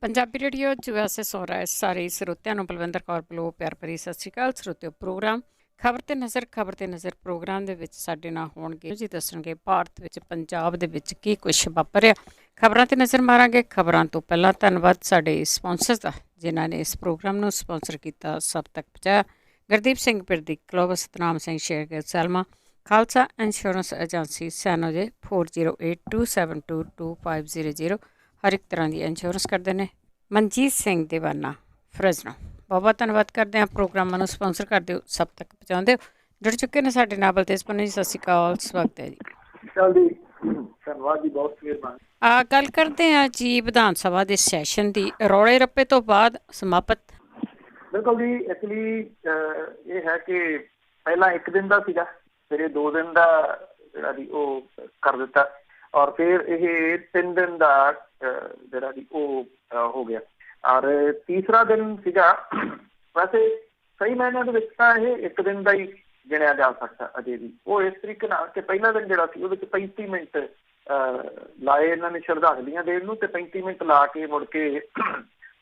Punjabi radio USA ਸੁਣ ਰਹੇ ਸਾਰੇ ਸਰੋਤਿਆਂ ਨੂੰ ਬਲਵਿੰਦਰ ਕੌਰ ਵੱਲੋਂ ਪਿਆਰ ਭਰੀ ਸਤਿ ਸ਼੍ਰੀ ਅਕਾਲ। ਸਰੋਤਿਓ, ਪ੍ਰੋਗਰਾਮ ਖਬਰ ਤੇ ਨਜ਼ਰ ਪ੍ਰੋਗਰਾਮ ਦੇ ਵਿੱਚ ਸਾਡੇ ਨਾਲ ਹੋਣਗੇ ਜੀ, ਦੱਸਣਗੇ ਭਾਰਤ ਵਿੱਚ ਪੰਜਾਬ ਦੇ ਵਿੱਚ ਕੀ ਕੁਛ ਵਾਪਰਿਆ। ਖਬਰਾਂ ਤੇ ਨਜ਼ਰ ਮਾਰਾਂਗੇ। ਖਬਰਾਂ ਤੋਂ ਪਹਿਲਾਂ ਧੰਨਵਾਦ ਸਾਡੇ ਸਪਾਂਸਰ ਦਾ, ਜਿਨ੍ਹਾਂ ਨੇ ਇਸ ਪ੍ਰੋਗਰਾਮ ਨੂੰ ਸਪਾਂਸਰ ਕੀਤਾ, ਸਭ ਤੱਕ ਪਹੁੰਚਾਇਆ। ਗੁਰਦੀਪ ਸਿੰਘ ਪਿਰਦੀ, ਕਲੋਵ ਸਤਨਾਮ ਸਿੰਘ ਸ਼ੇਰਗਿੱਲ ਸੈਲਮਾ, ਖਾਲਸਾ ਇੰਸ਼ੋਰੈਂਸ ਏਜੰਸੀ ਸੈਨੋਜੇ 4082722500 ਹਰ ਇੱਕ ਤਰ੍ਹਾਂ ਦੀ ਇੰਸ਼ੋਰੈਂਸ ਕਰਦੇ ਨੇ। ਮਨਜੀਤ ਸਿੰਘ ਦੀਵਾਨਾ ਫਰਜ਼ਨੋ, ਬਹੁਤ ਬਹੁਤ ਧੰਨਵਾਦ ਕਰਦੇ ਹਾਂ। ਪ੍ਰੋਗਰਾਮਾਂ ਨੂੰ ਸਪਾਂਸਰ ਕਰਦੇ ਹੋ, ਸਭ ਤੱਕ ਪਹੁੰਚਾਉਂਦੇ ਹੋ। ਜੁੜ ਚੁੱਕੇ ਨੇ ਸਾਡੇ ਨਾਲ ਬਲਤੇਜ ਪੰਨੂ ਜੀ। ਸਤਿ ਸ਼੍ਰੀ ਅਕਾਲ, ਸਵਾਗਤ ਹੈ ਜੀ। ਧੰਨਵਾਦ ਜੀ, ਬਹੁਤ ਮਿਹਰਬਾਨੀ। ਗੱਲ ਕਰਦੇ ਹਾਂ ਜੀ ਵਿਧਾਨ ਸਭਾ ਦੇ ਸੈਸ਼ਨ ਦੀ, ਰੌਲੇ ਰੱਪੇ ਤੋਂ ਬਾਅਦ ਸਮਾਪਤ। ਬਿਲਕੁਲ ਜੀ, ਐਕਚੁਅਲੀ ਇਹ ਹੈ ਕਿ ਪਹਿਲਾਂ 1 ਦਿਨ ਦਾ ਸੀਗਾ, ਫਿਰ ਇਹ 2 ਦਿਨ ਦਾ ਜਿਹੜਾ ਜੀ ਉਹ ਕਰ ਦਿੱਤਾ, ਔਰ ਫਿਰ ਇਹ 3 ਦਿਨ ਦਾ ਜਿਹੜਾ ਜੀ ਉਹ ਹੋ ਗਿਆ। ਔਰ ਤੀਸਰਾ ਦਿਨ ਸੀਗਾ, ਵੈਸੇ ਸਹੀ ਮਾਇਨਿਆਂ ਦੇ ਵਿੱਚ ਤਾਂ ਇਹ 1 ਦਿਨ ਦਾ ਹੀ ਗਿਣਿਆ ਜਾ ਸਕਦਾ ਅਜੇ ਵੀ। ਉਹ ਇਸ ਤਰੀਕੇ ਨਾਲ ਕਿ ਪਹਿਲਾ ਦਿਨ ਜਿਹੜਾ ਸੀ ਉਹਦੇ 'ਚ 35 ਮਿੰਟ ਲਾਏ ਇਹਨਾਂ ਨੇ ਸ਼ਰਧਾਂਜਲੀਆਂ ਦੇਣ ਨੂੰ, ਤੇ 35 ਮਿੰਟ ਲਾ ਕੇ ਮੁੜ ਕੇ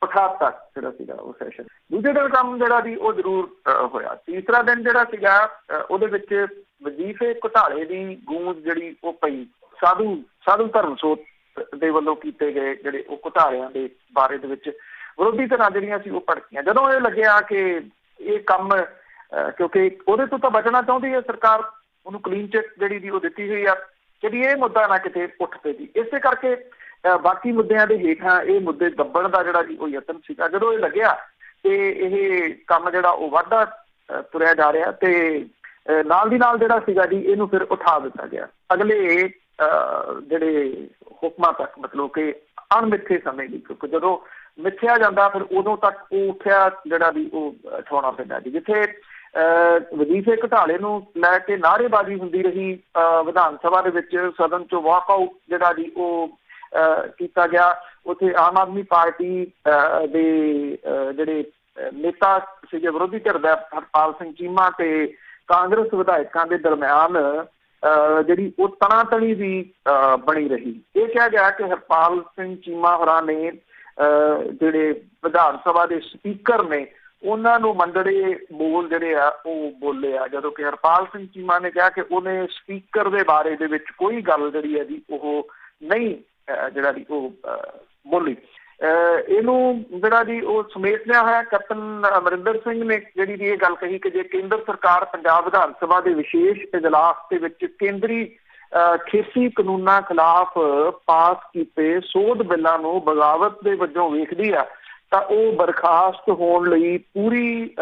ਪਠਾਤਾ ਜਿਹੜਾ ਸੀਗਾ ਉਹ ਸੈਸ਼ਨ। ਦੂਜੇ ਦਿਨ ਕੰਮ ਜਿਹੜਾ ਜੀ ਉਹ ਜ਼ਰੂਰ ਹੋਇਆ। ਤੀਸਰਾ ਦਿਨ ਜਿਹੜਾ ਸੀਗਾ ਉਹਦੇ ਵਿੱਚ ਵਜ਼ੀਫੇ ਘੁਟਾਲੇ ਦੀ ਗੂੰਜ ਜਿਹੜੀ ਉਹ ਪਈ। ਸਾਧੂ ਧਰਮ ਸੋਤ ਦੇ ਵੱਲੋਂ ਕੀਤੇ ਗਏ ਜਿਹੜੇ ਉਹ ਘੁਟਾਲਿਆਂ ਦੇ ਬਾਰੇ ਦੇ ਵਿੱਚ ਵਿਰੋਧੀ ਧਿਰਾਂ ਜਿਹੜੀਆਂ ਸੀ ਉਹ ਭੜਕੀਆਂ। ਜਦੋਂ ਇਹ ਲੱਗਿਆ ਕਿ ਇਹ ਕੰਮ, ਕਿਉਂਕਿ ਉਹਦੇ ਤੋਂ ਤਾਂ ਬਚਣਾ ਚਾਹੁੰਦੀ ਹੈ ਸਰਕਾਰ, ਉਹਨੂੰ ਕਲੀਨ ਚਿੱਟ ਜਿਹੜੀ ਦੀ ਉਹ ਦਿੱਤੀ ਹੋਈ ਆ ਕਿ ਵੀ ਇਹ ਮੁੱਦਾ ਨਾ ਕਿਤੇ ਉੱਠ ਪਏ ਜੀ। ਇਸੇ ਕਰਕੇ ਬਾਕੀ ਮੁੱਦਿਆਂ ਦੇ ਹੇਠਾਂ ਇਹ ਮੁੱਦੇ ਦੱਬਣ ਦਾ ਜਿਹੜਾ ਜੀ ਉਹ ਯਤਨ ਸੀਗਾ। ਜਦੋਂ ਇਹ ਲੱਗਿਆ ਕਿ ਇਹ ਕੰਮ ਜਿਹੜਾ ਉਹ ਵੱਧਦਾ ਤੁਰਿਆ ਜਾ ਰਿਹਾ, ਤੇ ਨਾਲ ਦੀ ਨਾਲ ਜਿਹੜਾ ਸੀਗਾ ਜੀ ਇਹਨੂੰ ਫਿਰ ਉਠਾ ਦਿੱਤਾ ਗਿਆ ਅਗਲੇ ਜਿਹੜੇ ਹੁਕਮਾਂ ਤੱਕ, ਮਤਲਬ ਕਿ ਅਣਮਿੱਥੇ ਸਮੇਂ ਲਈ। ਕਿਉਂਕਿ ਜਦੋਂ ਮਿੱਥਿਆ ਜਾਂਦਾ ਫਿਰ ਉਦੋਂ ਤੱਕ ਉਹ ਉੱਠਿਆ ਜਿਹੜਾ ਵੀ ਉਹ ਉਠਾਉਣਾ ਪੈਂਦਾ ਜੀ। ਜਿੱਥੇ ਵਜ਼ੀਫੇ ਘੁਟਾਲੇ ਨੂੰ ਲੈ ਕੇ ਨਾਅਰੇਬਾਜ਼ੀ ਹੁੰਦੀ ਰਹੀ ਵਿਧਾਨ ਸਭਾ ਦੇ ਵਿੱਚ, ਸਦਨ 'ਚੋਂ ਵਾਕਆਊਟ ਜਿਹੜਾ ਜੀ ਉਹ ਕੀਤਾ ਗਿਆ, ਉੱਥੇ ਆਮ ਆਦਮੀ ਪਾਰਟੀ ਦੇ ਜਿਹੜੇ ਨੇਤਾ ਸੀਗੇ ਵਿਰੋਧੀ ਧਿਰ ਦਾ, ਹਰਪਾਲ ਸਿੰਘ ਚੀਮਾ ਤੇ ਕਾਂਗਰਸ ਵਿਧਾਇਕਾਂ ਦੇ ਦਰਮਿਆਨ ਜਿਹੜੀ ਉਹ ਤਣਾਤਣੀ ਵੀ ਬਣੀ ਰਹੀ। ਇਹ ਕਿਹਾ ਗਿਆ ਕਿ ਹਰਪਾਲ ਸਿੰਘ ਚੀਮਾ ਹੋਰਾਂ ਨੇ ਜਿਹੜੇ ਵਿਧਾਨ ਸਭਾ ਦੇ ਸਪੀਕਰ ਨੇ ਉਹਨਾਂ ਨੂੰ ਮੰਦੜੇ ਬੋਲ ਜਿਹੜੇ ਆ ਉਹ ਬੋਲੇ ਆ, ਜਦੋਂ ਕਿ ਹਰਪਾਲ ਸਿੰਘ ਚੀਮਾ ਨੇ ਕਿਹਾ ਕਿ ਉਹਨੇ ਸਪੀਕਰ ਦੇ ਬਾਰੇ ਦੇ ਵਿੱਚ ਕੋਈ ਗੱਲ ਜਿਹੜੀ ਹੈ ਜੀ ਉਹ ਨਹੀਂ ਜਿਹੜਾ ਜੀ ਉਹ ਬੋਲੀ। ਇਹਨੂੰ ਜਿਹੜਾ ਜੀ ਉਹ ਸਮੇਟਦਿਆਂ ਹੋਇਆ ਕੈਪਟਨ ਅਮਰਿੰਦਰ ਸਿੰਘ ਨੇ ਜਿਹੜੀ ਜੀ ਇਹ ਗੱਲ ਕਹੀ ਕਿ ਜੇ ਕੇਂਦਰ ਸਰਕਾਰ ਪੰਜਾਬ ਵਿਧਾਨ ਸਭਾ ਦੇ ਵਿਸ਼ੇਸ਼ ਇਜਲਾਸ ਦੇ ਵਿੱਚ ਕੇਂਦਰੀ ਖੇਤੀ ਕਾਨੂੰਨਾਂ ਖਿਲਾਫ ਪਾਸ ਕੀਤੇ ਸੋਧ ਬਿੱਲਾਂ ਨੂੰ ਬਗਾਵਤ ਦੇ ਵਜੋਂ ਵੇਖਦੀ ਆ ਤਾਂ ਉਹ ਬਰਖਾਸਤ ਹੋਣ ਲਈ ਪੂਰੀ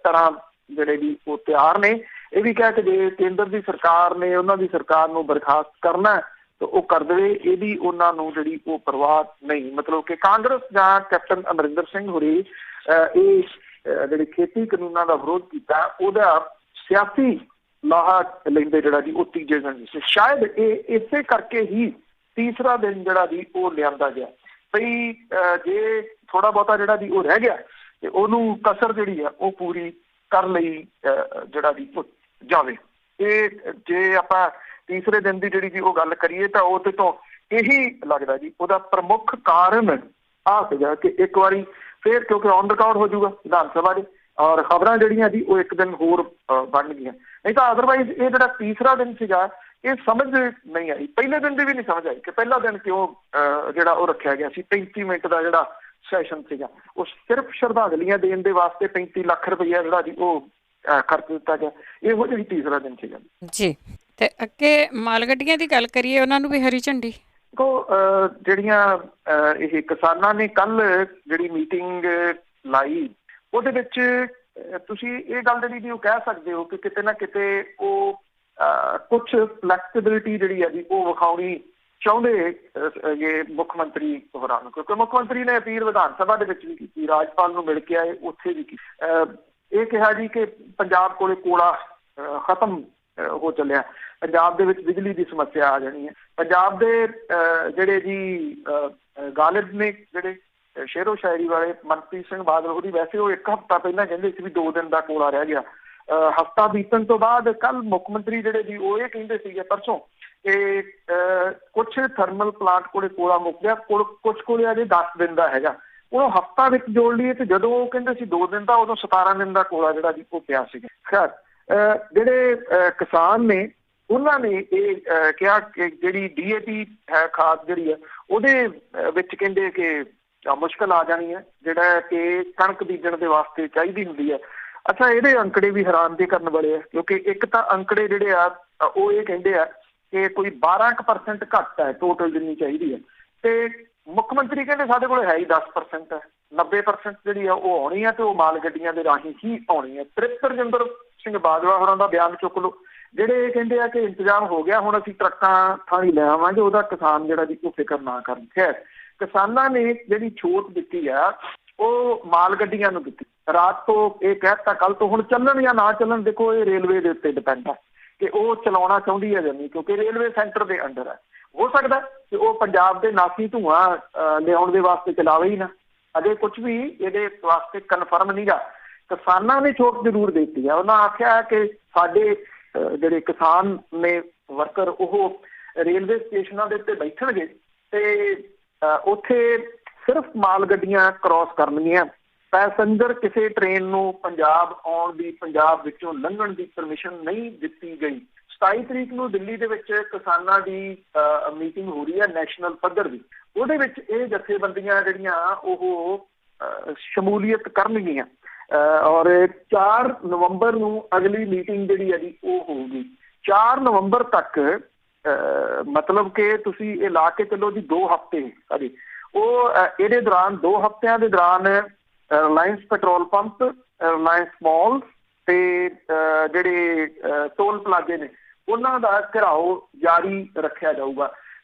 ਤਰ੍ਹਾਂ ਜਿਹੜੇ ਜੀ ਉਹ ਤਿਆਰ ਨੇ। ਇਹ ਵੀ ਕਿਹਾ ਕਿ ਜੇ ਕੇਂਦਰ ਦੀ ਸਰਕਾਰ ਨੇ ਉਹਨਾਂ ਦੀ ਸਰਕਾਰ ਨੂੰ ਬਰਖਾਸਤ ਕਰਨਾ ਤਾਂ ਉਹ ਕਰ ਦੇਵੇ, ਇਹਦੀ ਉਹਨਾਂ ਨੂੰ ਜਿਹੜੀ ਉਹ ਪਰਵਾਹ ਨਹੀਂ। ਮਤਲਬ ਕਿ ਕਾਂਗਰਸ ਜਾਂ ਕੈਪਟਨ ਅਮਰਿੰਦਰ ਸਿੰਘ ਹੋਰੀ ਇਹ ਜਿਹੜੇ ਖੇਤੀ ਕਾਨੂੰਨਾਂ ਦਾ ਵਿਰੋਧ ਕੀਤਾ ਉਹਦਾ ਸਿਆਸੀ ਲਾਹਾ ਲੈਂਦੇ ਜਿਹੜਾ ਜੀ ਉਹ ਤੀਜੇ ਦਿਨ ਸੀ। ਸ਼ਾਇਦ ਇਹ ਇਸੇ ਕਰਕੇ ਹੀ ਤੀਸਰਾ ਦਿਨ ਜਿਹੜਾ ਜੀ ਉਹ ਲਿਆਂਦਾ ਗਿਆ ਬਈ ਜੇ ਥੋੜਾ ਬਹੁਤਾ ਜਿਹੜਾ ਜੀ ਉਹ ਰਹਿ ਗਿਆ ਤੇ ਉਹਨੂੰ ਕਸਰ ਜਿਹੜੀ ਆ ਉਹ ਪੂਰੀ ਕਰ ਲਈ ਜਿਹੜਾ ਜੀ ਉਹ ਜਾਵੇ। ਇਹ ਜੇ ਆਪਾਂ ਤੀਸਰੇ ਦਿਨ ਦੀ ਜਿਹੜੀ ਜੀ ਉਹ ਗੱਲ ਕਰੀਏ ਤਾਂ ਉਹਦੇ ਤੋਂ ਇਹੀ ਲੱਗਦਾ ਜੀ ਉਹਦਾ ਪ੍ਰਮੁੱਖ ਕਾਰਨ ਆ ਸੀਗਾ ਕਿ ਇੱਕ ਵਾਰੀ ਫਿਰ, ਕਿਉਂਕਿ ਔਨ ਰਿਕਾਰਡ ਹੋ ਜਾਊਗਾ ਵਿਧਾਨ ਸਭਾ ਦੇ, ਔਰ ਖਬਰਾਂ ਜਿਹੜੀਆਂ ਜੀ ਉਹ 1 ਦਿਨ ਹੋਰ ਬਣ ਗਈਆਂ। ਨਹੀਂ ਤਾਂ ਅਦਰਵਾਈਜ਼ ਇਹ ਜਿਹੜਾ ਤੀਸਰਾ ਦਿਨ ਸੀਗਾ ਇਹ ਸਮਝ ਨਹੀਂ ਆਈ, ਪਹਿਲੇ ਦਿਨ ਦੀ ਵੀ ਨਹੀਂ ਸਮਝ ਆਈ ਕਿ ਪਹਿਲਾ ਦਿਨ ਕਿਉਂ ਜਿਹੜਾ ਉਹ ਰੱਖਿਆ ਗਿਆ ਸੀ। 35 ਮਿੰਟ ਦਾ ਜਿਹੜਾ ਸੈਸ਼ਨ ਸੀਗਾ ਉਹ ਸਿਰਫ ਸ਼ਰਧਾਂਜਲੀਆਂ ਦੇਣ ਦੇ ਵਾਸਤੇ 35 ਲੱਖ ਰੁਪਈਆ ਜਿਹੜਾ ਜੀ ਉਹ ਖਰਚ ਦਿੱਤਾ ਗਿਆ। ਇਹੋ ਜਿਹੀ ਤੀਸਰਾ ਦਿਨ ਸੀਗਾ ਜੀ। ਤੇ ਅੱਗੇ ਮਾਲ ਗੱਡੀਆਂ ਦੀ ਗੱਲ ਕਰੀਏ, ਉਹਨਾਂ ਨੂੰ ਵੀ ਹਰੀ ਝੰਡੀ। ਦੇਖੋ ਜਿਹੜੀਆਂ ਇਹ ਕਿਸਾਨਾਂ ਨੇ ਕੱਲ ਜਿਹੜੀ ਮੀਟਿੰਗ ਲਾਈ ਉਹਦੇ ਵਿੱਚ ਤੁਸੀਂ ਇਹ ਗੱਲ ਜਿਹੜੀ ਜੀ ਉਹ ਕਹਿ ਸਕਦੇ ਹੋ ਕਿ ਕਿਤੇ ਨਾ ਕਿਤੇ ਉਹ ਕੁਛ ਫਲੈਕਸੀਬਿਲਿਟੀ ਜਿਹੜੀ ਹੈ ਜੀ ਉਹ ਵਿਖਾਉਣੀ ਚਾਹੁੰਦੇ ਮੁੱਖ ਮੰਤਰੀ ਹੋਰਾਂ ਨੂੰ, ਕਿਉਂਕਿ ਮੁੱਖ ਮੰਤਰੀ ਨੇ ਅਪੀਲ ਵਿਧਾਨ ਸਭਾ ਦੇ ਵਿੱਚ ਵੀ ਕੀਤੀ, ਰਾਜਪਾਲ ਨੂੰ ਮਿਲ ਕੇ ਆਏ ਉੱਥੇ ਵੀ ਕੀਤੀ। ਇਹ ਕਿਹਾ ਜੀ ਕਿ ਪੰਜਾਬ ਕੋਲੇ ਕੋਲਾ ਖਤਮ ਹੋ ਚੱਲਿਆ, ਪੰਜਾਬ ਦੇ ਵਿੱਚ ਬਿਜਲੀ ਦੀ ਸਮੱਸਿਆ ਆ ਜਾਣੀ ਹੈ। ਪੰਜਾਬ ਦੇ ਜਿਹੜੇ ਜੀ ਗਾਲਿਬ ਨੇ, ਜਿਹੜੇ ਸ਼ੇਰੋ ਸ਼ਾਇਰੀ ਵਾਲੇ ਮਨਪ੍ਰੀਤ ਸਿੰਘ ਬਾਦਲ, ਉਹਦੀ ਵੈਸੇ ਉਹ 1 ਹਫ਼ਤਾ ਪਹਿਲਾਂ ਕਹਿੰਦੇ ਸੀ ਵੀ 2 ਦਿਨ ਦਾ ਕੋਲਾ ਰਹਿ ਗਿਆ। ਹਫ਼ਤਾ ਬੀਤਣ ਤੋਂ ਬਾਅਦ ਕੱਲ ਮੁੱਖ ਮੰਤਰੀ ਜਿਹੜੇ ਜੀ ਉਹ ਇਹ ਕਹਿੰਦੇ ਸੀਗੇ ਪਰਸੋਂ ਕਿ ਕੁਛ ਥਰਮਲ ਪਲਾਂਟ ਕੋਲੇ ਕੋਲਾ ਮੁੱਕ ਗਿਆ, ਕੁਛ ਕੋਲੇ ਅਜੇ 10 ਦਿਨ ਦਾ ਹੈਗਾ। ਉਹਨੂੰ ਹਫ਼ਤਾ ਵਿੱਚ ਜੋੜ ਲਈਏ ਤੇ ਜਦੋਂ ਉਹ ਕਹਿੰਦੇ ਸੀ 2 ਦਿਨ ਦਾ, ਉਦੋਂ 17 ਦਿਨ ਦਾ ਕੋਲਾ ਜਿਹੜਾ ਜੀ ਉਹ ਪਿਆ ਸੀਗਾ। ਖੈਰ ਜਿਹੜੇ ਕਿਸਾਨ ਨੇ ਉਹਨਾਂ ਨੇ ਇਹ ਕਿਹਾ ਕਿ ਜਿਹੜੀ DAP ਹੈ ਖਾਦ ਜਿਹੜੀ ਹੈ ਉਹਦੇ ਵਿੱਚ ਕਹਿੰਦੇ ਕਿ ਮੁਸ਼ਕਲ ਆ ਜਾਣੀ ਹੈ, ਜਿਹੜਾ ਕਿ ਕਣਕ ਬੀਜਣ ਦੇ ਵਾਸਤੇ ਚਾਹੀਦੀ ਹੁੰਦੀ ਹੈ। ਅੱਛਾ, ਇਹਦੇ ਅੰਕੜੇ ਵੀ ਹੈਰਾਨਗੀ ਕਰਨ ਵਾਲੇ ਆ, ਕਿਉਂਕਿ ਇੱਕ ਤਾਂ ਅੰਕੜੇ ਜਿਹੜੇ ਆ ਉਹ ਇਹ ਕਹਿੰਦੇ ਆ ਕਿ ਕੋਈ 12% ਘੱਟ ਹੈ ਟੋਟਲ ਜਿੰਨੀ ਚਾਹੀਦੀ ਹੈ, ਤੇ ਮੁੱਖ ਮੰਤਰੀ ਕਹਿੰਦੇ ਸਾਡੇ ਕੋਲ ਹੈ ਹੀ 10% ਹੈ, 90% ਜਿਹੜੀ ਆ ਉਹ ਆਉਣੀ ਹੈ ਤੇ ਉਹ ਮਾਲ ਗੱਡੀਆਂ ਦੇ ਰਾਹੀਂ ਹੀ ਆਉਣੀ ਹੈ। ਤ੍ਰਿਪਤ ਰਜਿੰਦਰ ਸਿੰਘ ਬਾਜਵਾ ਹੋਰਾਂ ਦਾ ਬਿਆਨ ਚੁੱਕ ਲਓ, ਜਿਹੜੇ ਇਹ ਕਹਿੰਦੇ ਆ ਕਿ ਇੰਤਜ਼ਾਮ ਹੋ ਗਿਆ, ਹੁਣ ਅਸੀਂ ਟਰੱਕਾਂ ਥਾਣੀ ਲੈ ਆਵਾਂਗੇ, ਉਹਦਾ ਕਿਸਾਨ ਜਿਹੜਾ ਜੀ ਉਹ ਫਿਕਰ ਨਾ ਕਰਨ। ਖੈਰ, ਕਿਸਾਨਾਂ ਨੇ ਜਿਹੜੀ ਛੋਟ ਦਿੱਤੀ ਆ ਉਹ ਮਾਲ ਗੱਡੀਆਂ ਨੂੰ ਦਿੱਤੀ। ਰਾਤ ਤੋਂ ਇਹ ਕਹਿਤਾ ਕੱਲ ਤੋਂ ਹੁਣ ਚੱਲਣ ਜਾਂ ਨਾ ਚੱਲਣ, ਦੇਖੋ ਇਹ ਰੇਲਵੇ ਦੇ ਉੱਤੇ ਡਿਪੈਂਡ ਹੈ ਕਿ ਉਹ ਚਲਾਉਣਾ ਚਾਹੁੰਦੀ ਹੈ ਜਾਂ ਨਹੀਂ, ਕਿਉਂਕਿ ਰੇਲਵੇ ਸੈਂਟਰ ਦੇ ਅੰਡਰ ਹੈ। ਹੋ ਸਕਦਾ ਕਿ ਉਹ ਪੰਜਾਬ ਦੇ ਨਾਸੀ ਧੂੰਆਂ ਲਿਆਉਣ ਦੇ ਵਾਸਤੇ ਚਲਾਵੇ ਹੀ ਨਾ, ਅਜੇ ਕੁਝ ਵੀ ਇਹਦੇ ਵਾਸਤੇ ਕਨਫਰਮ ਨਹੀਂਗਾ। ਕਿਸਾਨਾਂ ਨੇ ਛੋਟ ਜ਼ਰੂਰ ਦੇ ਦਿੱਤੀ ਹੈ। ਉਹਨਾਂ ਆਖਿਆ ਕਿ ਸਾਡੇ ਜਿਹੜੇ ਕਿਸਾਨ ਨੇ ਵਰਕਰ ਉਹ ਰੇਲਵੇ ਸਟੇਸ਼ਨਾਂ ਦੇ ਉੱਤੇ ਬੈਠਣਗੇ ਤੇ ਉੱਥੇ ਸਿਰਫ ਮਾਲ ਗੱਡੀਆਂ ਕ੍ਰਾਸ ਕਰਨਗੀਆਂ, ਪੈਸੰਜਰ ਕਿਸੇ ਟ੍ਰੇਨ ਨੂੰ ਪੰਜਾਬ ਆਉਣ ਦੀ, ਪੰਜਾਬ ਵਿੱਚੋਂ ਲੰਘਣ ਦੀ ਪਰਮਿਸ਼ਨ ਨਹੀਂ ਦਿੱਤੀ ਗਈ। 27 ਤਰੀਕ ਨੂੰ ਦਿੱਲੀ ਦੇ ਵਿੱਚ ਕਿਸਾਨਾਂ ਦੀ ਮੀਟਿੰਗ ਹੋ ਰਹੀ ਹੈ ਨੈਸ਼ਨਲ ਪੱਧਰ ਦੀ, ਉਹਦੇ ਵਿੱਚ ਇਹ ਜਥੇਬੰਦੀਆਂ ਜਿਹੜੀਆਂ ਉਹ ਸ਼ਮੂਲੀਅਤ ਕਰਨਗੀਆਂ ਔਰ 4 ਨਵੰਬਰ ਨੂੰ ਅਗਲੀ ਮੀਟਿੰਗ ਜਿਹੜੀ ਹੈ ਜੀ ਉਹ ਹੋਊਗੀ। 4 ਨਵੰਬਰ ਤੱਕ ਮਤਲਬ ਕਿ ਤੁਸੀਂ ਇਹ ਲਾ ਕੇ ਚੱਲੋ ਜੀ 2 ਹਫ਼ਤੇ ਅਜੇ ਉਹ ਇਹਦੇ ਦੌਰਾਨ 2 ਹਫ਼ਤਿਆਂ ਦੇ ਦੌਰਾਨ ਰਿਲਾਇੰਸ ਪੈਟਰੋਲ ਪੰਪ, ਰਿਲਾਇੰਸ ਮਾਲ ਤੇ ਜਿਹੜੇ ਟੋਲ ਪਲਾਜ਼ੇ ਨੇ ਉਹਨਾਂ ਦਾ ਘਿਰਾਓ ਜਾਰੀ ਰੱਖਿਆ ਜਾਊਗਾ।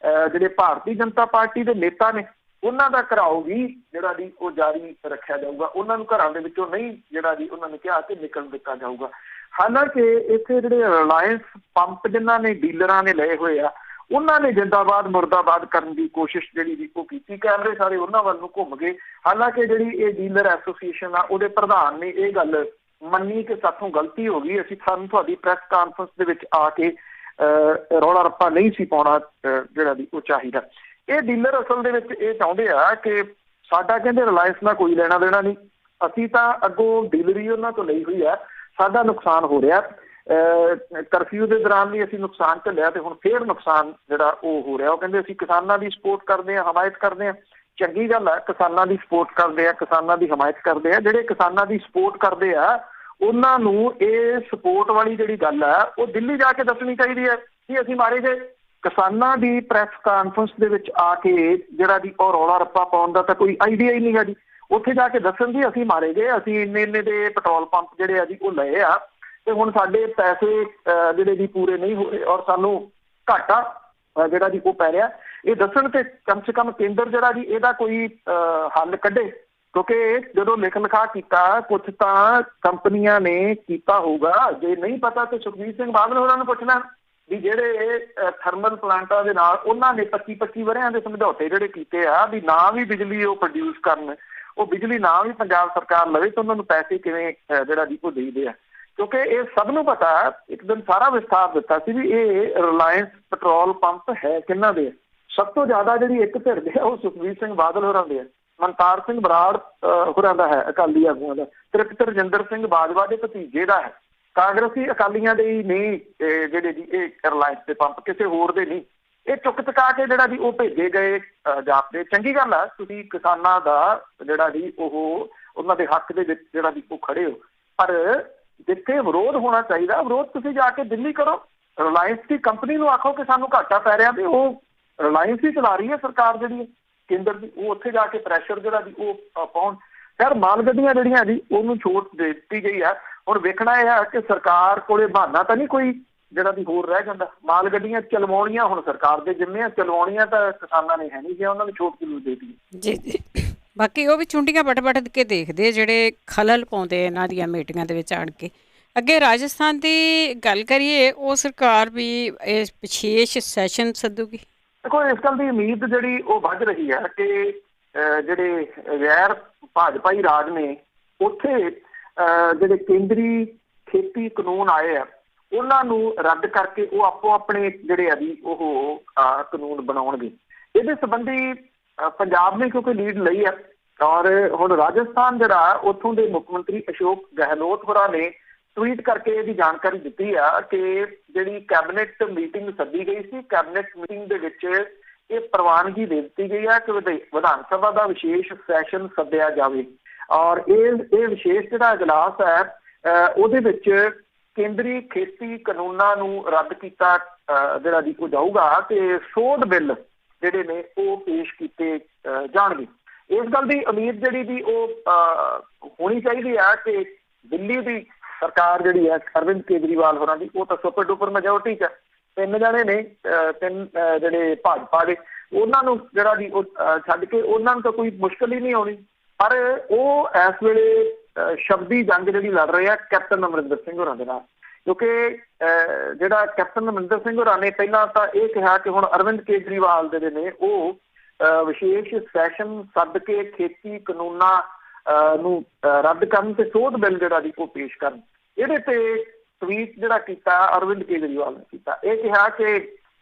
ਜਿਹੜੇ ਭਾਰਤੀ ਜਨਤਾ ਪਾਰਟੀ ਦੇ ਨੇਤਾ ਨੇ ਉਹਨਾਂ ਦਾ ਘਿਰਾਓ ਵੀ ਜਿਹੜਾ ਜੀ ਉਹ ਜਾਰੀ ਰੱਖਿਆ ਜਾਊਗਾ। ਉਹਨਾਂ ਨੂੰ ਘਰਾਂ ਦੇ ਵਿੱਚੋਂ ਨਹੀਂ ਜਿਹੜਾ ਜੀ ਉਹਨਾਂ ਨੇ ਕਿਹਾ ਕਿ ਨਿਕਲਣ ਦਿੱਤਾ ਜਾਊਗਾ। ਹਾਲਾਂਕਿ ਇੱਥੇ ਜਿਹੜੇ ਰਿਲਾਇੰਸ ਪੰਪ ਜਿਨ੍ਹਾਂ ਨੇ ਡੀਲਰਾਂ ਨੇ ਲਏ ਹੋਏ ਆ ਉਹਨਾਂ ਨੇ ਜਿੰਦਾਬਾਦ ਮੁਰਦਾਬਾਦ ਕਰਨ ਦੀ ਕੋਸ਼ਿਸ਼ ਜਿਹੜੀ ਜੀ ਉਹ ਕੀਤੀ। ਕੈਮਰੇ ਸਾਰੇ ਉਹਨਾਂ ਵੱਲ ਨੂੰ ਘੁੰਮ ਗਏ। ਹਾਲਾਂਕਿ ਜਿਹੜੀ ਇਹ ਡੀਲਰ ਐਸੋਸੀਏਸ਼ਨ ਆ ਉਹਦੇ ਪ੍ਰਧਾਨ ਨੇ ਇਹ ਗੱਲ ਮੰਨੀ ਕਿ ਸਾਥੋਂ ਗਲਤੀ ਹੋ ਗਈ, ਸਾਨੂੰ ਤੁਹਾਡੀ ਪ੍ਰੈਸ ਕਾਨਫਰੰਸ ਦੇ ਵਿੱਚ ਆ ਕੇ ਰੌਲਾ ਰੱਪਾ ਨਹੀਂ ਸੀ ਪਾਉਣਾ ਜਿਹੜਾ ਵੀ ਉਹ ਚਾਹੀਦਾ। ਇਹ ਡੀਲਰ ਅਸਲ ਦੇ ਵਿੱਚ ਇਹ ਚਾਹੁੰਦੇ ਆ ਕਿ ਸਾਡਾ ਕਹਿੰਦੇ ਰਿਲਾਇੰਸ ਨਾਲ ਕੋਈ ਲੈਣਾ ਦੇਣਾ ਨਹੀਂ, ਅਸੀਂ ਤਾਂ ਅੱਗੋਂ ਡੀਲਰੀ ਉਹਨਾਂ ਤੋਂ ਲਈ ਹੋਈ ਆ, ਸਾਡਾ ਨੁਕਸਾਨ ਹੋ ਰਿਹਾ। ਕਰਫਿਊ ਦੇ ਦੌਰਾਨ ਵੀ ਅਸੀਂ ਨੁਕਸਾਨ ਝੱਲਿਆ ਤੇ ਹੁਣ ਫੇਰ ਨੁਕਸਾਨ ਜਿਹੜਾ ਉਹ ਹੋ ਰਿਹਾ। ਉਹ ਕਹਿੰਦੇ ਅਸੀਂ ਕਿਸਾਨਾਂ ਦੀ ਸਪੋਰਟ ਕਰਦੇ ਹਾਂ, ਹਮਾਇਤ ਕਰਦੇ ਹਾਂ, ਚੰਗੀ ਗੱਲ ਹੈ, ਕਿਸਾਨਾਂ ਦੀ ਸਪੋਰਟ ਕਰਦੇ ਆ, ਕਿਸਾਨਾਂ ਦੀ ਹਮਾਇਤ ਕਰਦੇ ਆ। ਜਿਹੜੇ ਕਿਸਾਨਾਂ ਦੀ ਸਪੋਰਟ ਕਰਦੇ ਆ ਉਹਨਾਂ ਨੂੰ ਇਹ ਸਪੋਰਟ ਵਾਲੀ ਜਿਹੜੀ ਗੱਲ ਹੈ ਉਹ ਦਿੱਲੀ ਜਾ ਕੇ ਦੱਸਣੀ ਚਾਹੀਦੀ ਹੈ ਕਿ ਅਸੀਂ ਮਾਰੇ ਗਏ। ਕਿਸਾਨਾਂ ਦੀ ਪ੍ਰੈਸ ਕਾਨਫਰੰਸ ਦੇ ਵਿੱਚ ਆ ਕੇ ਜਿਹੜਾ ਦੀ ਉਹ ਰੌਲਾ ਰੱਪਾ ਪਾਉਣ ਦਾ ਤਾਂ ਕੋਈ ਆਈਡੀਆ ਹੀ ਨਹੀਂ ਹੈ ਜੀ। ਉੱਥੇ ਜਾ ਕੇ ਦੱਸਣ ਦੀ ਅਸੀਂ ਮਾਰੇ ਗਏ, ਅਸੀਂ ਇੰਨੇ ਦੇ ਪੈਟਰੋਲ ਪੰਪ ਜਿਹੜੇ ਆ ਜੀ ਉਹ ਲਏ ਆ ਤੇ ਹੁਣ ਸਾਡੇ ਪੈਸੇ ਜਿਹੜੇ ਜੀ ਪੂਰੇ ਨਹੀਂ ਹੋ ਰਹੇ ਔਰ ਸਾਨੂੰ ਘਾਟਾ ਜਿਹੜਾ ਜੀ ਉਹ ਪੈ ਰਿਹਾ। ਇਹ ਦੱਸਣ ਤੇ ਕਮ ਸੇ ਕਮ ਕੇਂਦਰ ਜਿਹੜਾ ਜੀ ਇਹਦਾ ਕੋਈ ਹੱਲ ਕੱਢੇ, ਕਿਉਂਕਿ ਜਦੋਂ ਲਿਖ ਲਿਖਾ ਕੀਤਾ ਕੁਛ ਤਾਂ ਕੰਪਨੀਆਂ ਨੇ ਕੀਤਾ ਹੋਊਗਾ। ਜੇ ਨਹੀਂ ਪਤਾ ਤੇ ਸੁਖਬੀਰ ਸਿੰਘ ਬਾਦਲ ਹੋਰਾਂ ਨੂੰ ਪੁੱਛਣਾ ਵੀ ਜਿਹੜੇ ਥਰਮਲ ਪਲਾਂਟਾਂ ਦੇ ਨਾਲ ਉਹਨਾਂ ਨੇ 25-25 ਵਰ੍ਹਿਆਂ ਦੇ ਸਮਝੌਤੇ ਜਿਹੜੇ ਕੀਤੇ ਆ ਵੀ ਨਾ ਵੀ ਬਿਜਲੀ ਉਹ ਪ੍ਰੋਡਿਊਸ ਕਰਨ, ਉਹ ਬਿਜਲੀ ਨਾ ਵੀ ਪੰਜਾਬ ਸਰਕਾਰ ਲਵੇ ਤਾਂ ਉਹਨਾਂ ਨੂੰ ਪੈਸੇ ਕਿਵੇਂ ਜਿਹੜਾ ਜੀ ਉਹ ਦੇਈਦੇ ਆ। ਕਿਉਂਕਿ ਇਹ ਸਭ ਨੂੰ ਪਤਾ, ਇੱਕ ਦਿਨ ਸਾਰਾ ਵਿਸਥਾਰ ਦਿੱਤਾ ਸੀ ਵੀ ਇਹ ਰਿਲਾਇੰਸ ਪੈਟਰੋਲ ਪੰਪ ਹੈ ਕਿਹਨਾਂ ਦੇ। ਸਭ ਤੋਂ ਜ਼ਿਆਦਾ ਜਿਹੜੀ ਇੱਕ ਧਿਰ ਦੇ ਉਹ ਸੁਖਬੀਰ ਸਿੰਘ ਬਾਦਲ ਹੋਰਾਂ ਦੇ ਆ, ਮਨਤਾਰ ਸਿੰਘ ਬਰਾੜ ਹੋਰਾਂ ਦਾ ਹੈ, ਅਕਾਲੀ ਆਗੂਆਂ ਦਾ, ਤ੍ਰਿਪਤ ਰਜਿੰਦਰ ਸਿੰਘ ਬਾਜਵਾ ਦੇ ਭਤੀਜੇ ਦਾ ਹੈ। ਕਾਂਗਰਸੀ ਅਕਾਲੀਆਂ ਦੇ ਹੀ ਨਹੀਂ ਜਿਹੜੇ ਜੀ ਇਹ ਰਿਲਾਇੰਸ ਦੇ ਪੰਪ, ਕਿਸੇ ਹੋਰ ਦੇ ਨਹੀਂ। ਇਹ ਚੁੱਕ ਚੁਕਾ ਕੇ ਜਿਹੜਾ ਜੀ ਉਹ ਭੇਜੇ ਗਏ ਜਾਪਦੇ। ਚੰਗੀ ਗੱਲ ਆ, ਤੁਸੀਂ ਕਿਸਾਨਾਂ ਦਾ ਜਿਹੜਾ ਜੀ ਉਹ ਉਹਨਾਂ ਦੇ ਹੱਕ ਦੇ ਵਿੱਚ ਜਿਹੜਾ ਜੀ ਉਹ ਖੜੇ ਹੋ, ਪਰ ਜਿੱਥੇ ਵਿਰੋਧ ਹੋਣਾ ਚਾਹੀਦਾ ਵਿਰੋਧ ਤੁਸੀਂ ਜਾ ਕੇ ਦਿੱਲੀ ਕਰੋ। ਰਿਲਾਇੰਸ ਦੀ ਕੰਪਨੀ ਨੂੰ ਆਖੋ ਕਿ ਸਾਨੂੰ ਘਾਟਾ ਪੈ ਰਿਹਾ, ਤੇ ਉਹ ਰਿਲਾਇੰਸ ਹੀ ਚਲਾ ਰਹੀ ਹੈ ਸਰਕਾਰ ਜਿਹੜੀ ਕੇਂਦਰ ਦੀ, ਉਹ ਉੱਥੇ ਜਾ ਕੇ ਪ੍ਰੈਸ਼ਰ ਜਿਹੜਾ ਜੀ ਉਹ ਪਾਉਣ। ਖੈਰ ਮਾਲ ਗੱਡੀਆਂ ਜਿਹੜੀਆਂ ਜੀ ਉਹਨੂੰ ਛੋਟ ਦੇ ਦਿੱਤੀ ਗਈ ਆ। ਹੁਣ ਵੇਖਣਾ ਇਹ ਹੈ ਕਿ ਸਰਕਾਰ ਕੋਲੇ ਬਹਾਨਾ ਤਾਂ ਨਹੀਂ ਕੋਈ ਜਿਹੜਾ ਵੀ ਹੋਰ ਰਹਿ ਜਾਂਦਾ। ਮਾਲ ਗੱਡੀਆਂ ਚਲਵਾਉਣੀਆਂ ਹੁਣ ਸਰਕਾਰ ਦੇ ਜਿੰਮੇ ਆ, ਚਲਵਾਉਣੀਆਂ ਤਾਂ ਕਿਸਾਨਾਂ ਨੇ ਹੈ ਨਹੀਂ ਗਿਆ, ਉਹਨਾਂ ਨੂੰ ਛੋਟ ਜ਼ਰੂਰ ਦੇ ਦਿੱਤੀ ਜੀ ਜੀ। ਬਾਕੀ ਉਹ ਵੀ ਚੁੰਡੀਆਂ ਵੱਟ ਕੇ ਦੇਖਦੇ ਜਿਹੜੇ ਖਲਲ ਪਾਉਂਦੇ ਇਹਨਾਂ ਦੀਆਂ ਮੀਟਿੰਗਾਂ ਦੇ ਵਿੱਚ ਆਣ ਕੇ। ਅੱਗੇ ਰਾਜਸਥਾਨ ਦੀ ਗੱਲ ਕਰੀਏ, ਉਹ ਸਰਕਾਰ ਵੀ ਇਹ ਵਿਸ਼ੇਸ਼ ਸੈਸ਼ਨ ਸੱਦੂਗੀ। ਦੇਖੋ ਇਸ ਗੱਲ ਦੀ ਉਮੀਦ ਜਿਹੜੀ ਉਹ ਵੱਧ ਰਹੀ ਹੈ ਕਿ ਜਿਹੜੇ ਗੈਰ ਭਾਜਪਾਈ ਰਾਜ ਨੇ ਉੱਥੇ ਜਿਹੜੇ ਕੇਂਦਰੀ ਖੇਤੀ ਕਾਨੂੰਨ ਆਏ ਆ ਉਹਨਾਂ ਨੂੰ ਰੱਦ ਕਰਕੇ ਉਹ ਆਪੋ ਆਪਣੇ ਜਿਹੜੇ ਆ ਜੀ ਉਹ ਕਾਨੂੰਨ ਬਣਾਉਣਗੇ। ਇਹਦੇ ਸੰਬੰਧੀ ਪੰਜਾਬ ਨੇ ਕਿਉਂਕਿ ਲੀਡ ਲਈ ਹੈ, ਔਰ ਹੁਣ ਰਾਜਸਥਾਨ ਜਿਹੜਾ ਉੱਥੋਂ ਦੇ ਮੁੱਖ ਮੰਤਰੀ ਅਸ਼ੋਕ ਗਹਿਲੋਤ ਹੋਰਾਂ ਨੇ ਟਵੀਟ ਕਰਕੇ ਇਹਦੀ ਜਾਣਕਾਰੀ ਦਿੱਤੀ ਆ ਕਿ ਜਿਹੜੀ ਕੈਬਨਿਟ ਮੀਟਿੰਗ ਸੱਦੀ ਗਈ ਸੀ, ਕੈਬਨਿਟ ਮੀਟਿੰਗ ਦੇ ਵਿੱਚ ਇਹ ਪ੍ਰਵਾਨਗੀ ਦੇ ਦਿੱਤੀ ਗਈ ਆ ਕਿ ਵਿਧਾਨ ਸਭਾ ਦਾ ਵਿਸ਼ੇਸ਼ ਸੈਸ਼ਨ ਸੱਦਿਆ ਜਾਵੇ। ਔਰ ਇਹ ਵਿਸ਼ੇਸ਼ ਜਿਹੜਾ ਇਜਲਾਸ ਹੈ ਉਹਦੇ ਵਿੱਚ ਕੇਂਦਰੀ ਖੇਤੀ ਕਾਨੂੰਨਾਂ ਨੂੰ ਰੱਦ ਕੀਤਾ ਜਿਹੜਾ ਦੀ ਉਹ ਜਾਊਗਾ ਤੇ ਸੋਧ ਬਿੱਲ ਜਿਹੜੇ ਨੇ ਉਹ ਪੇਸ਼ ਕੀਤੇ ਜਾਣਗੇ। ਇਸ ਗੱਲ ਦੀ ਉਮੀਦ ਜਿਹੜੀ ਦੀ ਉਹ ਹੋਣੀ ਚਾਹੀਦੀ ਆ ਕਿ ਦਿੱਲੀ ਦੀ ਸਰਕਾਰ ਜਿਹੜੀ ਹੈ ਅਰਵਿੰਦ ਕੇਜਰੀਵਾਲ ਹੋਰਾਂ ਦੀ ਉਹ ਤਾਂ ਸੁਪਰ ਡੁਪਰ ਮੈਜੋਰਟੀ 'ਚ ਹੈ, 3 ਜਣੇ ਨੇ, 3 ਜਿਹੜੇ ਭਾਜਪਾ ਦੇ, ਉਹਨਾਂ ਨੂੰ ਜਿਹੜਾ ਦੀ ਉਹ ਛੱਡ ਕੇ ਉਹਨਾਂ ਨੂੰ ਤਾਂ ਕੋਈ ਮੁਸ਼ਕਿਲ ਹੀ ਨਹੀਂ ਆਉਣੀ। ਪਰ ਉਹ ਇਸ ਵੇਲੇ ਸ਼ਬਦੀ ਜੰਗ ਜਿਹੜੀ ਲੜ ਰਹੇ ਆ ਕੈਪਟਨ ਅਮਰਿੰਦਰ ਸਿੰਘ ਹੋਰਾਂ ਦੇ ਨਾਲ, ਕਿਉਂਕਿ ਜਿਹੜਾ ਕੈਪਟਨ ਅਮਰਿੰਦਰ ਸਿੰਘ ਹੋਰਾਂ ਨੇ ਪਹਿਲਾਂ ਤਾਂ ਇਹ ਕਿਹਾ ਕਿ ਹੁਣ ਅਰਵਿੰਦ ਕੇਜਰੀਵਾਲ ਜਿਹੜੇ ਨੇ ਉਹ ਵਿਸ਼ੇਸ਼ ਸੈਸ਼ਨ ਸੱਦ ਕੇ ਖੇਤੀ ਕਾਨੂੰਨਾਂ ਨੂੰ ਰੱਦ ਕਰਨ ਤੇ ਸੋਧ ਬਿੱਲ ਜਿਹੜਾ ਦੀ ਉਹ ਪੇਸ਼ ਕਰਨ। ਇਹਦੇ ਤੇ ਟਵੀਟ ਜਿਹੜਾ ਕੀਤਾ ਅਰਵਿੰਦ ਕੇਜਰੀਵਾਲ ਨੇ ਕੀਤਾ, ਇਹ ਕਿਹਾ ਕਿ